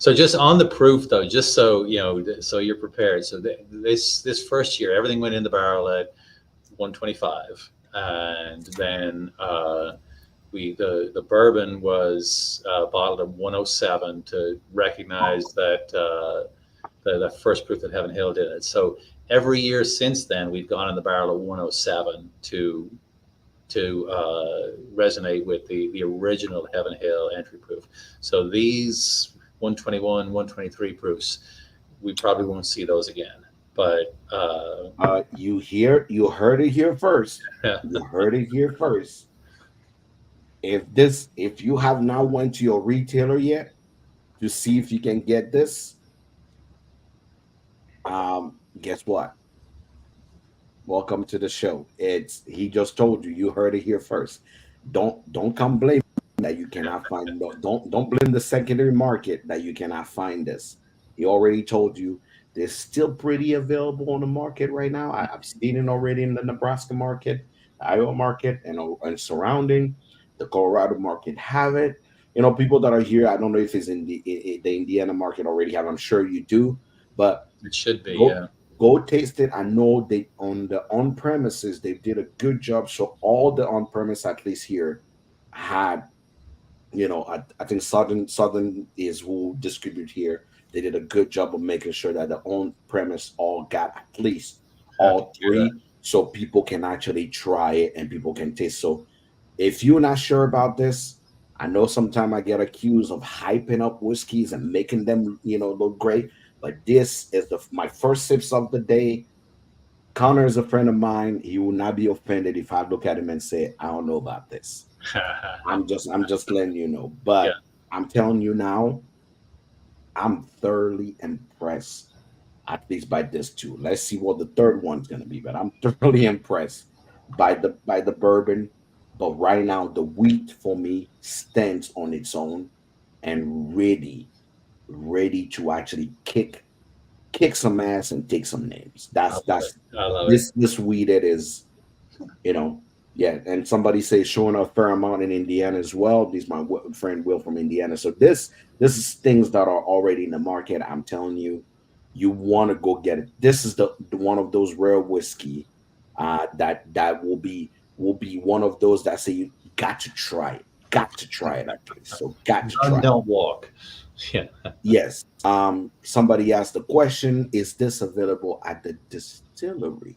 Speaker 2: So just on the proof though, just so so you're prepared. So this first year, everything went in the barrel at 125, and then the bourbon was bottled at 107 to recognize that the first proof that Heaven Hill did it. So every year since then, we've gone in the barrel at 107 to resonate with the original Heaven Hill entry proof. So these 121, 123 proofs, we probably won't see those again. But
Speaker 1: you heard it here first.
Speaker 2: yeah,
Speaker 1: You heard it here first. If you have not went to your retailer yet to see if you can get this, guess what? Welcome to the show. He just told you. You heard it here first. Don't come blame that you cannot find. No, don't blame the secondary market that you cannot find this. He already told you there's still pretty available on the market right now. I've seen it already in the Nebraska market, the Iowa market, and surrounding. The Colorado market have it. People that are here. I don't know if it's in the Indiana market already have. I'm sure you do, but
Speaker 2: it should be.
Speaker 1: go
Speaker 2: Yeah.
Speaker 1: go taste it. I know they on the on premises they did a good job. So all the on premise, at least here, had, I think Southern is who distribute here. They did a good job of making sure that the on premise all got at least
Speaker 2: Happy to
Speaker 1: all
Speaker 2: hear that.
Speaker 1: three, so people can actually try it and people can taste. So if you're not sure about this, I know sometimes I get accused of hyping up whiskeys and making them, look great. But this is my first sips of the day. Connor is a friend of mine. He will not be offended if I look at him and say, I don't know about this. I'm just letting you know.
Speaker 2: Yeah.
Speaker 1: But I'm telling you now, I'm thoroughly impressed, at least by this two. Let's see what the third one's gonna be. But I'm thoroughly impressed by the bourbon. But right now, the wheat for me stands on its own and ready to actually kick some ass and take some names.
Speaker 2: I
Speaker 1: That's
Speaker 2: love it.
Speaker 1: that's
Speaker 2: I love it.
Speaker 1: this weed. It is, you know, yeah. And somebody say showing a fair amount in Indiana as well. This my friend Will from Indiana. So this is things that are already in the market. I'm telling you, you want to go get it. This is the one of those rare whiskey, that will be one of those that say you got to try it. Got to try it at least. So got to
Speaker 2: Run,
Speaker 1: try it.
Speaker 2: don't walk. Yeah.
Speaker 1: Yes. Somebody asked the question, is this available at the distillery?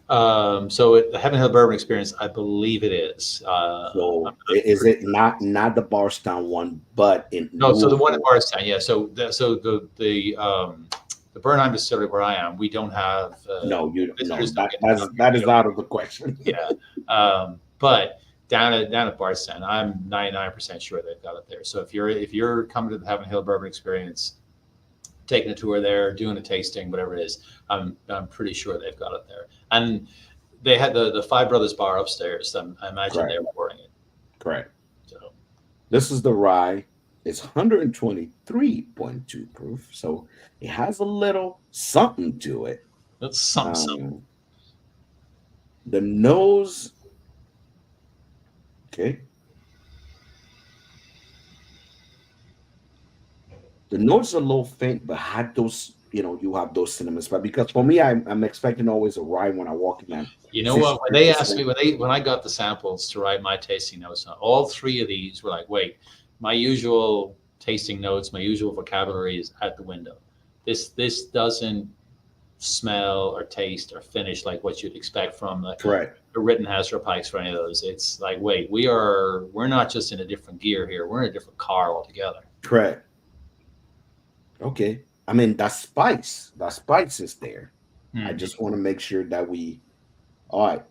Speaker 2: So the Heaven Hill Bourbon Experience, I believe it is. I'm
Speaker 1: So
Speaker 2: not
Speaker 1: is
Speaker 2: pretty
Speaker 1: it not the Barstown one, but in
Speaker 2: No, so the one in
Speaker 1: Louisville?
Speaker 2: Bardstown, yeah. So the the Bernheim distillery where I am, we don't have
Speaker 1: No, you no.
Speaker 2: visitors don't
Speaker 1: That
Speaker 2: get to
Speaker 1: that's
Speaker 2: come here.
Speaker 1: that is out of the question.
Speaker 2: Yeah. But down at Bardstown, I'm 99% sure they've got it there. So if you're coming to the Heaven Hill Bourbon Experience, taking a tour there, doing a tasting, whatever it is, I'm pretty sure they've got it there. And they had the Five Brothers Bar upstairs. I imagine
Speaker 1: Correct.
Speaker 2: they're pouring it.
Speaker 1: Correct.
Speaker 2: So
Speaker 1: This is the rye. It's 123.2 proof, so it has a little something to it.
Speaker 2: that's something.
Speaker 1: Um, the nose, okay. The notes is a little faint, but had those, you have those cinnamon spice. Because for me, I'm expecting always a rye when I walk in that.
Speaker 2: You know what? When they asked me when I got the samples to write my tasting notes, all three of these were like, wait, my usual tasting notes, my usual vocabulary is out the window. This doesn't smell or taste or finish like what you'd expect from
Speaker 1: Correct.
Speaker 2: a Rittenhouse or a Pikes for any of those. It's like, wait, we're not just in a different gear here. We're in a different car altogether.
Speaker 1: Correct. Okay. I mean, that spice is there. I just want to make sure that all right.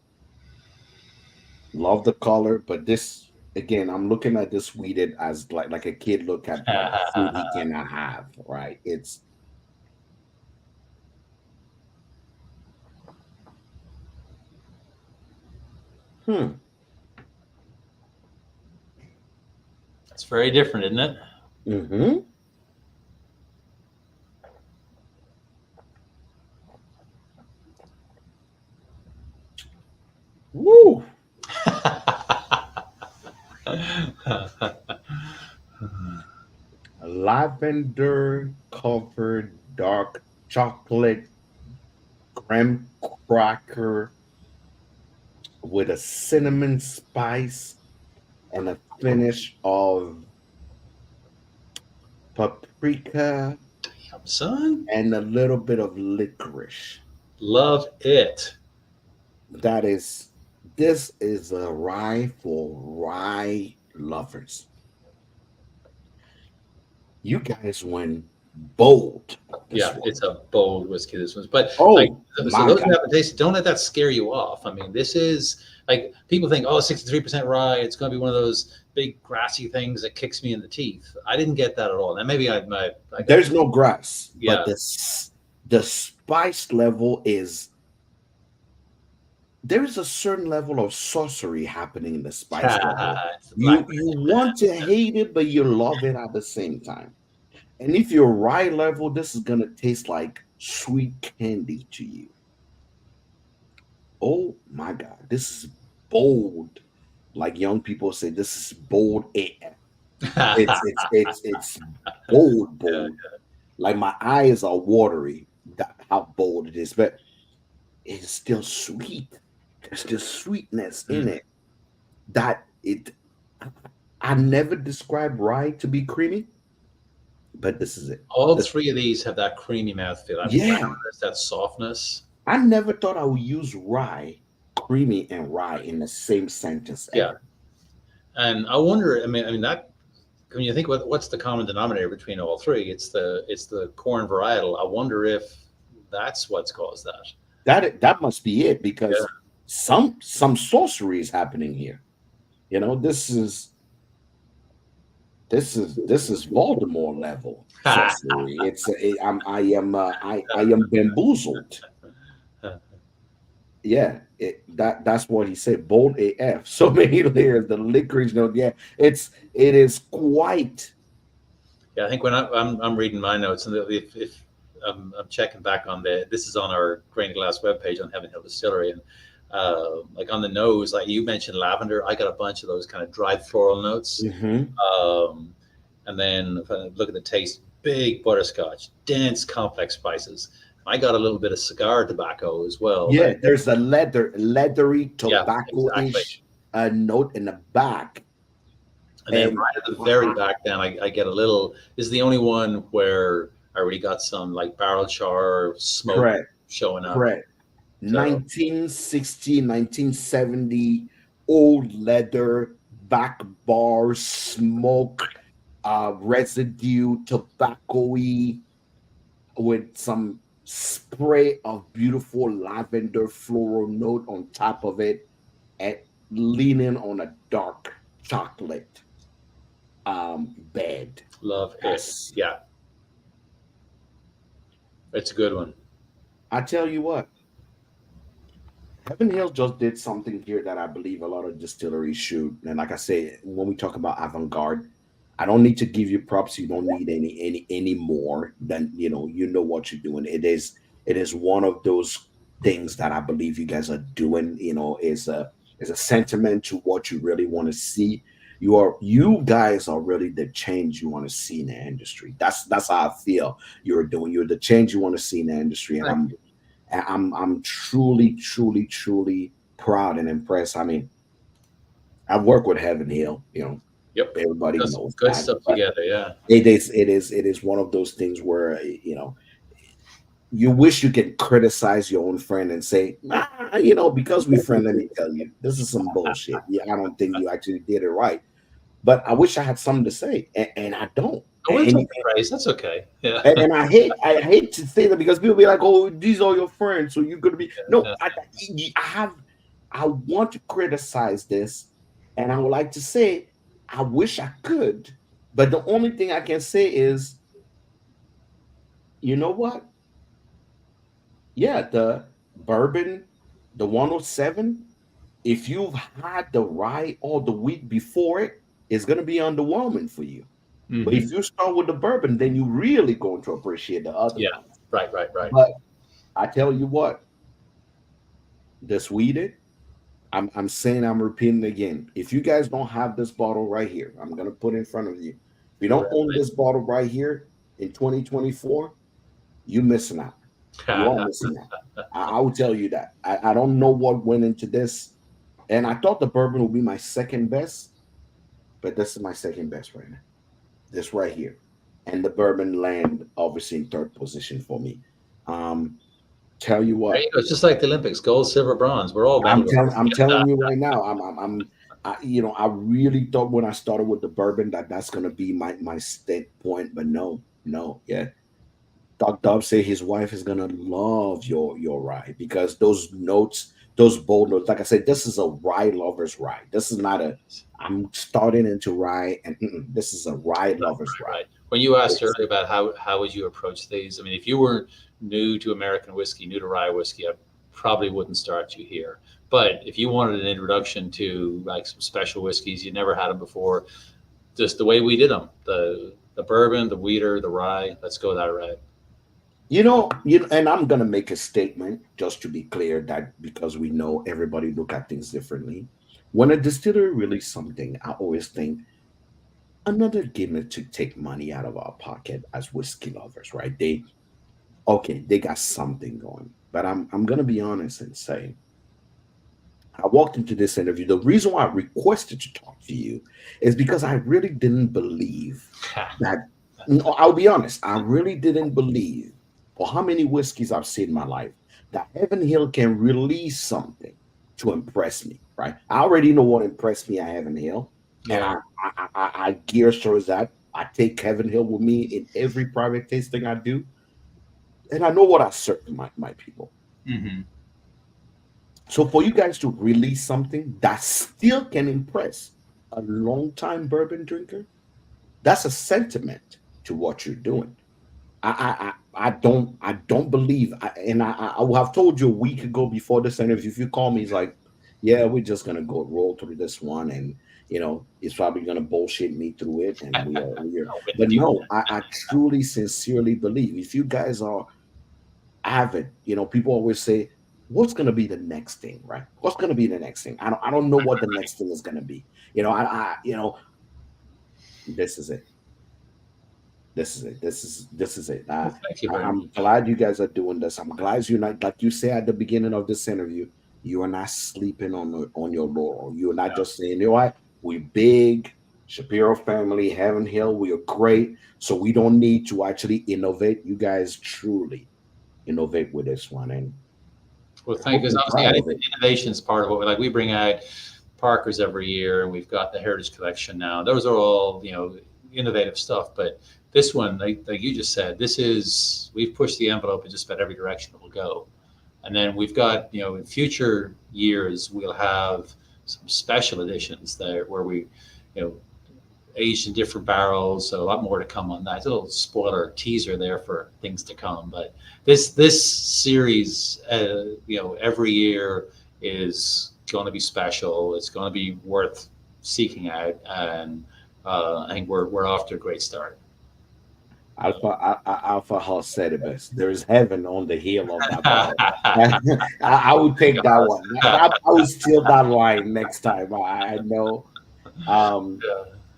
Speaker 1: Love the color, but this again, I'm looking at this weeded as like a kid look at food he cannot have. Right? It's
Speaker 2: It's very different, isn't it?
Speaker 1: Mm-hmm. Woo! Lavender covered dark chocolate graham cracker with a cinnamon spice and a finish of paprika
Speaker 2: Yum, son.
Speaker 1: and a little bit of licorice.
Speaker 2: Love it.
Speaker 1: This is a rye for rye lovers. You guys went bold.
Speaker 2: Yeah, it's a bold whiskey. This one's, but
Speaker 1: Oh,
Speaker 2: like, so
Speaker 1: my
Speaker 2: those
Speaker 1: God.
Speaker 2: who haven't tasted, don't let that scare you off. I mean, this is like people think, oh, 63% rye. It's going to be one of those big grassy things that kicks me in the teeth. I didn't get that at all. And maybe I got
Speaker 1: There's no grass,
Speaker 2: Yeah.
Speaker 1: but the spice level is there is a certain level of sorcery happening in the spice level.
Speaker 2: It's the black
Speaker 1: You want to hate it, but you love it at the same time. And if you're rye level, this is gonna taste like sweet candy to you. Oh my God, this is bold. Like young people say, this is bold AF. It's bold. Like my eyes are watery. How bold it is, but it's still sweet. There's still sweetness in it. I never described rye to be creamy, but this is it.
Speaker 2: All three of these have that creamy mouthfeel.
Speaker 1: Yeah.
Speaker 2: That softness.
Speaker 1: I never thought I would use rye, creamy, and rye in the same sentence.
Speaker 2: Yeah. And I wonder, I mean that when you think about what's the common denominator between all three, it's the corn varietal. I wonder if that's what's caused that.
Speaker 1: That must be it, because some sorcery is happening here. This is Baltimore level sorcery. I am bamboozled. Yeah, that's what he said. Bold AF. So many layers. The licorice note. Yeah, it is quite.
Speaker 2: Yeah, I think when I'm reading my notes, and if I'm checking back on this is on our Grain Glass webpage on Heaven Hill Distillery, and like on the nose, like you mentioned lavender, I got a bunch of those kind of dried floral notes. And then if I look at the taste, big butterscotch, dense, complex spices. I got a little bit of cigar tobacco as well.
Speaker 1: Yeah, there's a leathery tobacco-ish note in the back.
Speaker 2: And then right at the very back, then I get a little. This is the only one where I already got some like barrel char smoke showing up.
Speaker 1: Correct. So, 1960, 1970, old leather, back bar, smoke, residue, tobacco-y. with some spray of beautiful lavender floral note on top of it, and leaning on a dark chocolate bed.
Speaker 2: Love it.
Speaker 1: That's,
Speaker 2: Yeah, it's a good one.
Speaker 1: I tell you what, Heaven Hill just did something here that I believe a lot of distilleries should. And like I say, when we talk about avant-garde, I don't need to give you props. You don't need any more than you know what you're doing. It is one of those things that I believe you guys are doing. Is a sentiment to what you really want to see. You guys are really the change you want to see in the industry. That's how I feel you're doing. You're the change you want to see in the industry, and
Speaker 2: Thank you.
Speaker 1: I'm truly, truly, truly proud and impressed. I mean, I've worked with Heaven Hill,
Speaker 2: Yep.
Speaker 1: everybody
Speaker 2: Got some
Speaker 1: knows
Speaker 2: good
Speaker 1: that,
Speaker 2: stuff
Speaker 1: but
Speaker 2: together. Yeah.
Speaker 1: it is one of those things where you wish you could criticize your own friend and say, nah, because we friend, let me tell you, this is some bullshit. Yeah, I don't think you actually did it right. But I wish I had something to say, and I don't.
Speaker 2: I wouldn't take the praise. That's okay. Yeah.
Speaker 1: And I hate to say that because people be like, "Oh, these are your friends, so you're gonna be." No,
Speaker 2: Yeah.
Speaker 1: I want to criticize this, and I would like to say, I wish I could, but the only thing I can say is, you know what? Yeah, the bourbon, the 107. If you've had the rye or the wheat before it, it's gonna be underwhelming for you. But
Speaker 2: Hmm.
Speaker 1: if you start with the bourbon, then you really going to appreciate the other
Speaker 2: Yeah.
Speaker 1: ones.
Speaker 2: Right. Right. Right.
Speaker 1: But I tell you what, this weeded, I'm saying, I'm repeating again. If you guys don't have this bottle right here, I'm gonna put in front of you. If you don't own this bottle right here in 2024, you missing out. You are missing out. I will tell you that. I don't know what went into this. And I thought the bourbon would be my second best, but this is my second best right now. This right here. And the bourbon land obviously in third position for me. Um, tell you
Speaker 2: There
Speaker 1: what,
Speaker 2: you go. It's just like the Olympics: gold, silver, bronze. We're all medalists.
Speaker 1: I'm telling you right now, I really thought when I started with the bourbon that's gonna be my state point, but no, no, yeah. Doc Dub say his wife is gonna love your rye because those notes, those bold notes. Like I said, this is a rye lover's rye. This is not a. I'm starting into rye, and this is a rye lover's
Speaker 2: Right,
Speaker 1: rye.
Speaker 2: right. When you asked
Speaker 1: It's,
Speaker 2: earlier about how would you approach these, I mean, if you were new to American whiskey, new to rye whiskey, I probably wouldn't start you here. But if you wanted an introduction to like some special whiskeys, you never had them before, just the way we did them, the bourbon, the wheater, the rye, let's go that route.
Speaker 1: and I'm gonna make a statement just to be clear that because we know everybody look at things differently. When a distillery release something, I always think another gimmick to take money out of our pocket as whiskey lovers, right? They got something going. But I'm gonna be honest and say I walked into this interview. The reason why I requested to talk to you is because I really didn't believe that. No, I'll be honest, I really didn't believe for how many whiskeys I've seen in my life that Heaven Hill can release something to impress me. Right? I already know what impressed me at Heaven Hill, and
Speaker 2: Yeah.
Speaker 1: I gear towards that. I take Heaven Hill with me in every private tasting I do, and I know what I serve to my people.
Speaker 2: Hmm.
Speaker 1: So for you guys to release something that still can impress a long-time bourbon drinker, that's a sentiment to what you're doing. I don't believe, and I would have told you a week ago before this interview. If you call me, it's like, yeah, we're just gonna go roll through this one, and it's probably gonna bullshit me through it, and we are.
Speaker 2: I'll win
Speaker 1: But
Speaker 2: with you.
Speaker 1: no, I truly, sincerely believe if you guys are avid. People always say, "What's going to be the next thing?" Right? What's going to be the next thing? I don't know what the next thing is going to be. This is it. This is it. This is it.
Speaker 2: Well, thank you very much.
Speaker 1: I'm glad you guys are doing this. I'm glad you're not, like you say at the beginning of this interview. You are not sleeping on your laurel. You are not just saying, "You know what? We big Shapiro family, Heaven Hill. We are great, so we don't need to actually innovate." You guys truly innovate with this one, and
Speaker 2: Well,
Speaker 1: I
Speaker 2: thank
Speaker 1: hope
Speaker 2: you. Because
Speaker 1: you're
Speaker 2: obviously, I
Speaker 1: proud
Speaker 2: think
Speaker 1: of
Speaker 2: the
Speaker 1: it.
Speaker 2: innovation is part of what we like. We bring out Parkers every year, and we've got the Heritage Collection now. Those are all innovative stuff. But this one, like you just said, we've pushed the envelope in just about every direction it will go. And then we've got, in future years, we'll have some special editions there where we, you know, aged in different barrels. So a lot more to come on that. A little spoiler teaser there for things to come. But this series, every year is going to be special. It's going to be worth seeking out, and I think we're off to a great start.
Speaker 1: Alpha Hall said it best. There is heaven on the heel of that barrel. I would take that one. I would steal that line next time. I know. Um,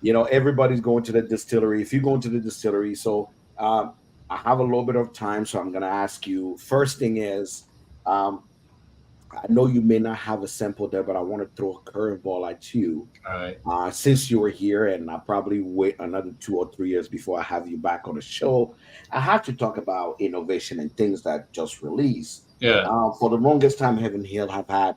Speaker 1: everybody's going to the distillery. If you go into the distillery, so I have a little bit of time, so I'm going to ask you. First thing is, um, I know you may not have a sample there, but I want to throw a curveball at you.
Speaker 2: All right.
Speaker 1: Since you were here, and I'll probably wait another 2 or 3 years before I have you back on the show, I have to talk about innovation and things that just released.
Speaker 2: Yeah.
Speaker 1: For the longest time, Heaven Hill have had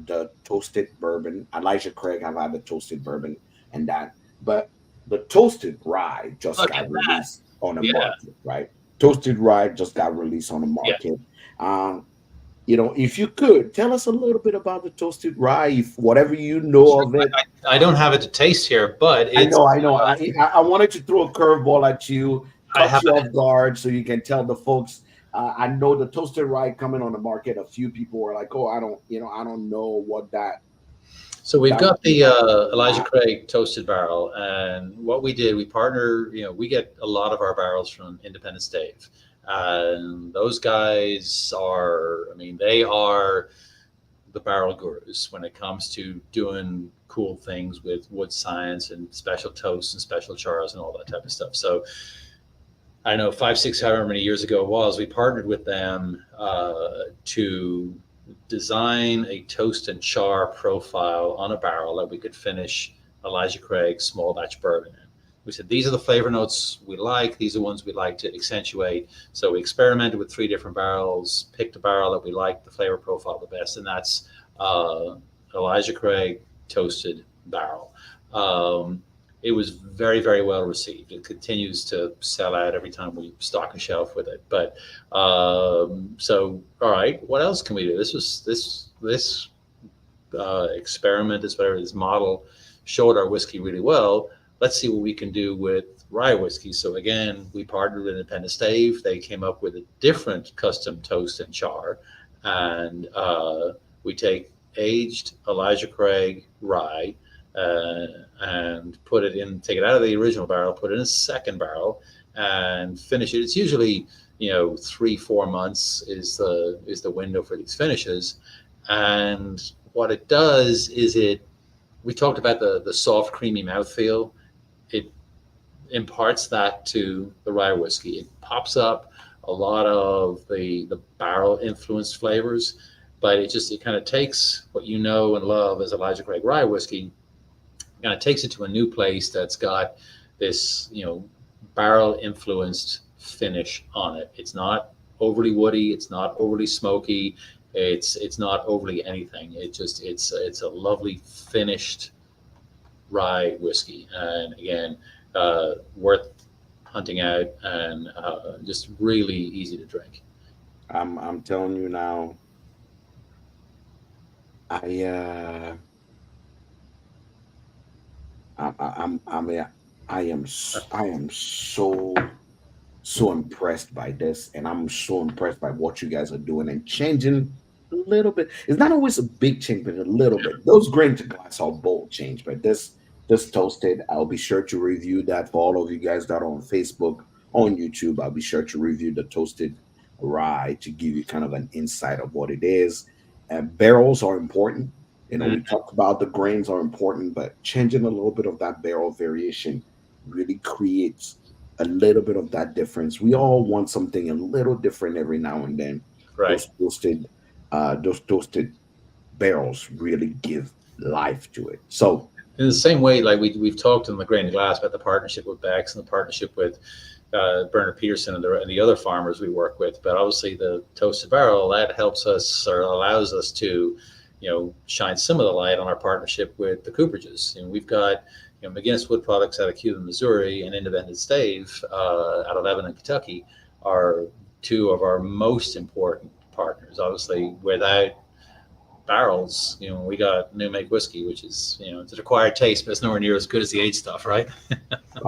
Speaker 1: the toasted bourbon. Elijah Craig have had the toasted bourbon and that. But the toasted rye just
Speaker 2: Look
Speaker 1: got
Speaker 2: at
Speaker 1: released on the
Speaker 2: Yeah.
Speaker 1: market, right? Toasted rye just got released on the
Speaker 2: Yeah.
Speaker 1: market. If you could tell us a little bit about the toasted rye, if whatever you know of it.
Speaker 2: I don't have it to taste here, but
Speaker 1: I
Speaker 2: it's,
Speaker 1: know. I wanted to throw a curveball at you,
Speaker 2: I
Speaker 1: catch
Speaker 2: have
Speaker 1: you
Speaker 2: it.
Speaker 1: off guard, so you can tell the folks. I know the toasted rye coming on the market. A few people were like, "Oh, I don't know what that."
Speaker 2: So we've
Speaker 1: That
Speaker 2: got
Speaker 1: would be
Speaker 2: the
Speaker 1: like.
Speaker 2: Elijah Craig toasted barrel, and what we did, we partner. We get a lot of our barrels from Independence Dave, and those guys are, they are the barrel gurus when it comes to doing cool things with wood science and special toasts and special chars and all that type of stuff. So I know 5, 6, however many years ago it was, we partnered with them to design a toast and char profile on a barrel that we could finish Elijah Craig small batch bourbon in. We said, these are the flavor notes we like. These are ones we'd like to accentuate. So we experimented with 3 different barrels, picked a barrel that we liked the flavor profile the best, and that's Elijah Craig toasted barrel. It was very, very well received. It continues to sell out every time we stock a shelf with it. But so, all right, what else can we do? This experiment, this model showed our whiskey really well. Let's see what we can do with rye whiskey. So again, we partnered with Independence Dave. They came up with a different custom toast and char, and we take aged Elijah Craig rye and take it out of the original barrel, put it in a second barrel, and finish it. It's usually 3-4 months is the window for these finishes. And what it does is we talked about the soft, creamy mouthfeel. It imparts that to the rye whiskey. It pops up a lot of the barrel influenced flavors, but it kind of takes what you know and love as Elijah Craig rye whiskey, kind of takes it to a new place that's got this barrel influenced finish on it. It's not overly woody. It's not overly smoky. It's not overly anything. It's a lovely finished rye whiskey, and again, worth hunting out, and just really easy to drink.
Speaker 1: I'm telling you now. I am so impressed by this, and I'm so impressed by what you guys are doing and changing a little bit. It's not always a big change, but a little bit. Those grain to glass are bold change, but this toasted, I'll be sure to review that for all of you guys that are on Facebook, on YouTube. I'll be sure to review the toasted rye to give you kind of an insight of what it is. Barrels are important. We talked about the grains are important, but changing a little bit of that barrel variation really creates a little bit of that difference. We all want something a little different every now and then.
Speaker 2: Right.
Speaker 1: Those toasted barrels really give life to it. So
Speaker 2: in the same way, like we've talked in the grain to glass about the partnership with Bex and the partnership with Bernard Peterson and the other farmers we work with, but obviously the toasted barrel that helps us or allows us to shine some of the light on our partnership with the cooperages. And we've got McGinnis Wood Products out of Cuban, Missouri, and Independent Stave out of Lebanon, Kentucky, are two of our most important partners. Obviously, without barrels, we got new make whiskey, which is it's an acquired taste, but it's nowhere near as good as the aged stuff, right?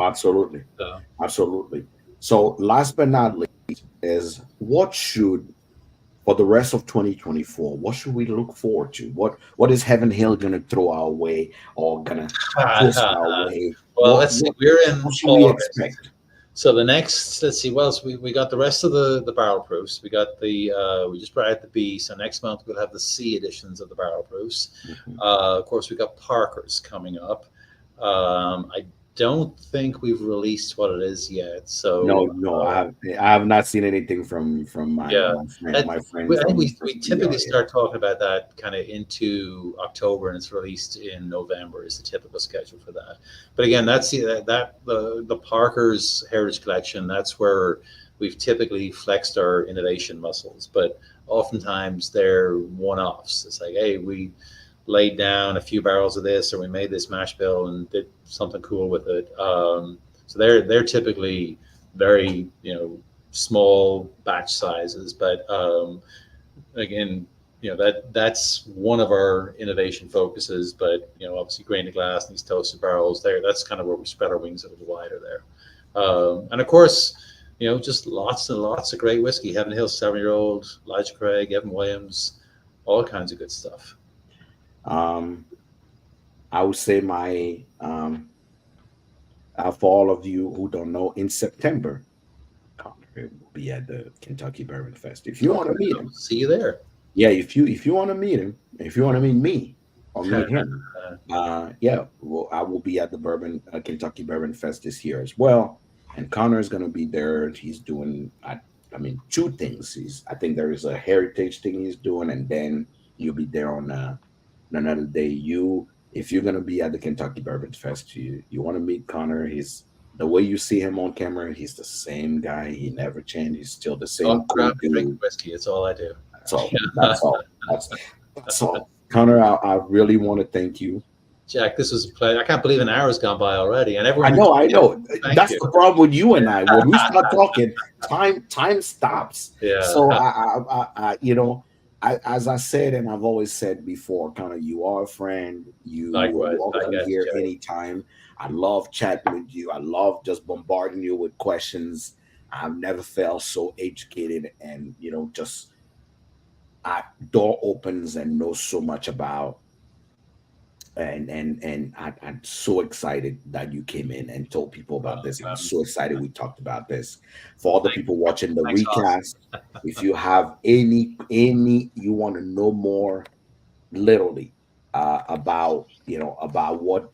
Speaker 1: Absolutely.
Speaker 2: So,
Speaker 1: Absolutely. So last but not least is what should for the rest of 2024, what should we look forward to? What is Heaven Hill gonna throw our way or gonna twist our way?
Speaker 2: well, let's see.
Speaker 1: What
Speaker 2: We're in
Speaker 1: what should we
Speaker 2: August.
Speaker 1: expect?
Speaker 2: So the next, let's see, well, so we got the rest of the barrel proofs. We got we just brought out the B. So next month we'll have the C editions of the barrel proofs.
Speaker 1: Mhm.
Speaker 2: Of course, we got Parker's coming up. I don't think we've released what it is yet.
Speaker 1: No,
Speaker 2: So
Speaker 1: no, I have not seen anything from my
Speaker 2: yeah,
Speaker 1: my friend
Speaker 2: that,
Speaker 1: my friend
Speaker 2: I think
Speaker 1: from
Speaker 2: we
Speaker 1: PR.
Speaker 2: typically start talking about that kind of into October, and it's released in November is the typical schedule for that. But again, that's the Parker's Heritage Collection. That's where we've typically flexed our innovation muscles, but oftentimes they're one-offs. It's like, hey, we laid down a few barrels of this, or we made this mash bill and did something cool with it. So they're typically very small batch sizes, but again, that's one of our innovation focuses. But obviously, grain to glass and these toasted barrels, that's kind of where we spread our wings a little wider there. And of course, just lots and lots of great whiskey. Heaven Hill 7-year-old, Elijah Craig, Evan Williams, all kinds of good stuff.
Speaker 1: Um, I would say for all of you who don't know, in September, Connor will be at the Kentucky Bourbon Fest. If you want to meet him,
Speaker 2: See you there.
Speaker 1: yeah, if you want to meet him, if you want to meet me or meet him, yeah, well, I will be at the Kentucky Bourbon Fest this year as well. And Connor is going to be there. He's doing, I mean, two things. I think there is a heritage thing he's doing, and then you'll be there on another day. If you're going to be at the Kentucky Bourbon Fest, you want to meet Connor. He's the way you see him on camera. He's the same guy. He never changed. He's still the same
Speaker 2: Walk
Speaker 1: cool
Speaker 2: around and drink
Speaker 1: dude.
Speaker 2: whiskey. It's all I do.
Speaker 1: That's all. That's all. That's all. Connor, I really want to thank you.
Speaker 2: Jack, this was a pleasure. I can't believe an hour's gone by already, and
Speaker 1: I
Speaker 2: everyone.
Speaker 1: know, I know.
Speaker 2: Thank
Speaker 1: That's
Speaker 2: you.
Speaker 1: the problem with you and I. When we start talking, time stops.
Speaker 2: Yeah.
Speaker 1: So as I said, and I've always said before, Connor, you are a friend. You're
Speaker 2: Likewise. I
Speaker 1: welcome
Speaker 2: guess,
Speaker 1: here
Speaker 2: Jack.
Speaker 1: anytime. I love chatting with you. I love just bombarding you with questions. I've never felt so educated and just door opens and know so much about I'm so excited that you came in and told people about this. I'm so excited we talked about this. For all the people watching the
Speaker 2: Thanks, Austin.
Speaker 1: recast, if you have any you want to know more, literally about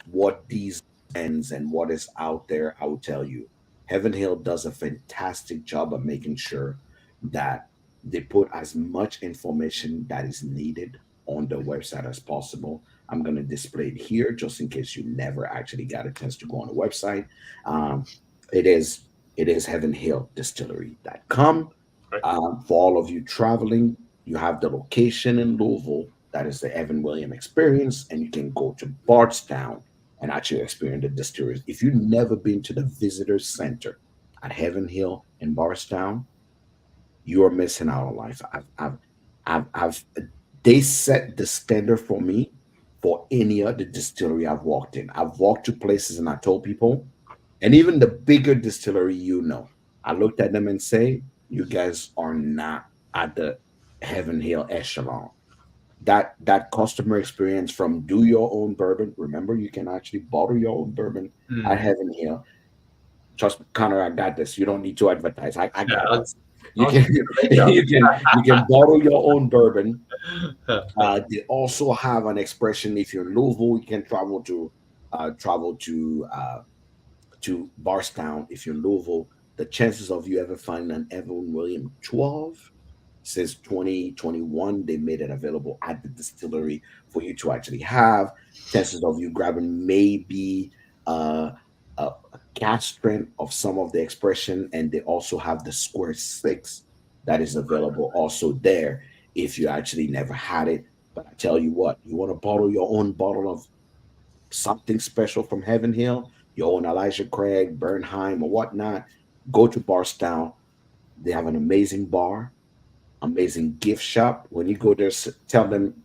Speaker 1: what these ends and what is out there, I will tell you. Heaven Hill does a fantastic job of making sure that they put as much information that is needed on the website as possible. I'm going to display it here just in case you never actually got a chance to go on the website. Um, it is heavenhilldistillery.com.
Speaker 2: Right.
Speaker 1: For all of you traveling, you have the location in Louisville. That is the Evan William experience, and you can go to Bardstown and actually experience the distilleries. If you've never been to the visitor center at Heaven Hill in Bardstown, you are missing out on life. I've they set the standard for me for any other distillery I've walked in. I've walked to places and I told people, and even the bigger distillery, I looked at them and say, you guys are not at the Heaven Hill echelon. That customer experience from do your own bourbon. Remember, you can actually bottle your own bourbon at
Speaker 2: Mm.
Speaker 1: Heaven Hill. Trust me, Connor, I got this. You don't need to advertise. I
Speaker 2: Yeah,
Speaker 1: got
Speaker 2: I'll,
Speaker 1: this. You
Speaker 2: I'll
Speaker 1: can
Speaker 2: do a great job.
Speaker 1: you can bottle your own bourbon. They also have an expression if you're in Louisville, you can travel to Barstown. If you're in Louisville, the chances of you ever finding an Evan William 12 since 2021, they made it available at the distillery for you to actually have. Chances of you grabbing maybe a cast strength of some of the expression, and they also have the square six that is available also there if you actually never had it. But I tell you what, you want to bottle your own bottle of something special from Heaven Hill, you own Elijah Craig, Bernheim, or whatnot, go to Barstown. They have an amazing bar, amazing gift shop. When you go there, tell them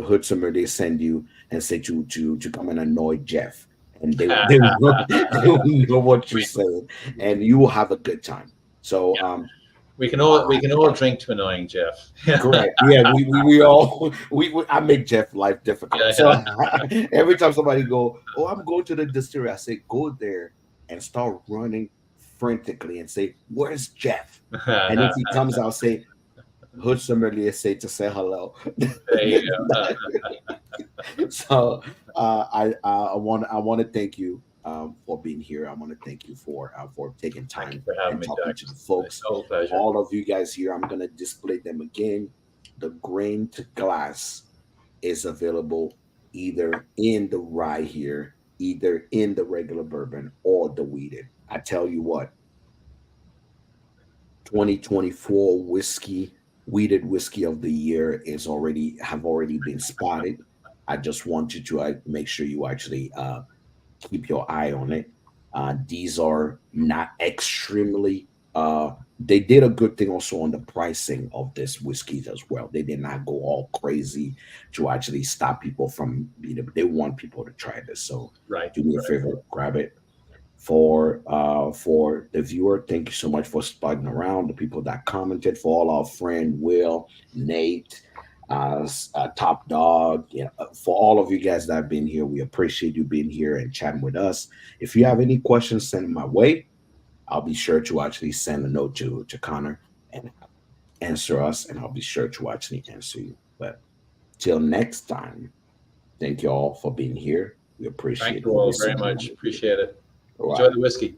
Speaker 1: Hood Summer they send you and say to come and annoy Jeff, and they will know, they will know what you're
Speaker 2: we,
Speaker 1: saying, and you will have a good time. So
Speaker 2: yeah, we can all drink to annoying Jeff. Yeah,
Speaker 1: correct. Yeah, we all we I make Jeff life difficult. So
Speaker 2: yeah,
Speaker 1: every time somebody go, oh, I'm going to the distillery, I say go there and start running frantically and say, where's Jeff? And if he comes out, say Hood Sommelier say to say hello.
Speaker 2: there you go.
Speaker 1: So I want to thank you for being here. I want to thank you for taking
Speaker 2: Thank you
Speaker 1: time
Speaker 2: for having
Speaker 1: and
Speaker 2: me,
Speaker 1: talking
Speaker 2: Jack.
Speaker 1: to the
Speaker 2: It's
Speaker 1: folks.
Speaker 2: a total pleasure.
Speaker 1: All of you guys here, I'm gonna display them again. The grain to glass is available either in the rye here, either in the regular bourbon or the wheated. I tell you what, 2024 whiskey, wheated whiskey of the year is already been spotted. I just want you to make sure you actually keep your eye on it. These are not extremely. They did a good thing also on the pricing of this whiskeys as well. They did not go all crazy to actually stop people from. They want people to try this. So
Speaker 2: Right,
Speaker 1: do me a
Speaker 2: right.
Speaker 1: favor, grab it. For the viewer, thank you so much for sticking around. The people that commented, for all our friend Will, Nate, Top Dog, for all of you guys that have been here, we appreciate you being here and chatting with us. If you have any questions, send them my way. I'll be sure to actually send a note to Connor and answer us, and I'll be sure to actually answer you. But till next time, thank you all for being here. We
Speaker 2: Thank
Speaker 1: appreciate
Speaker 2: you
Speaker 1: every
Speaker 2: all very
Speaker 1: single one
Speaker 2: much.
Speaker 1: of you.
Speaker 2: Appreciate it.
Speaker 1: All
Speaker 2: Enjoy
Speaker 1: right.
Speaker 2: the whiskey.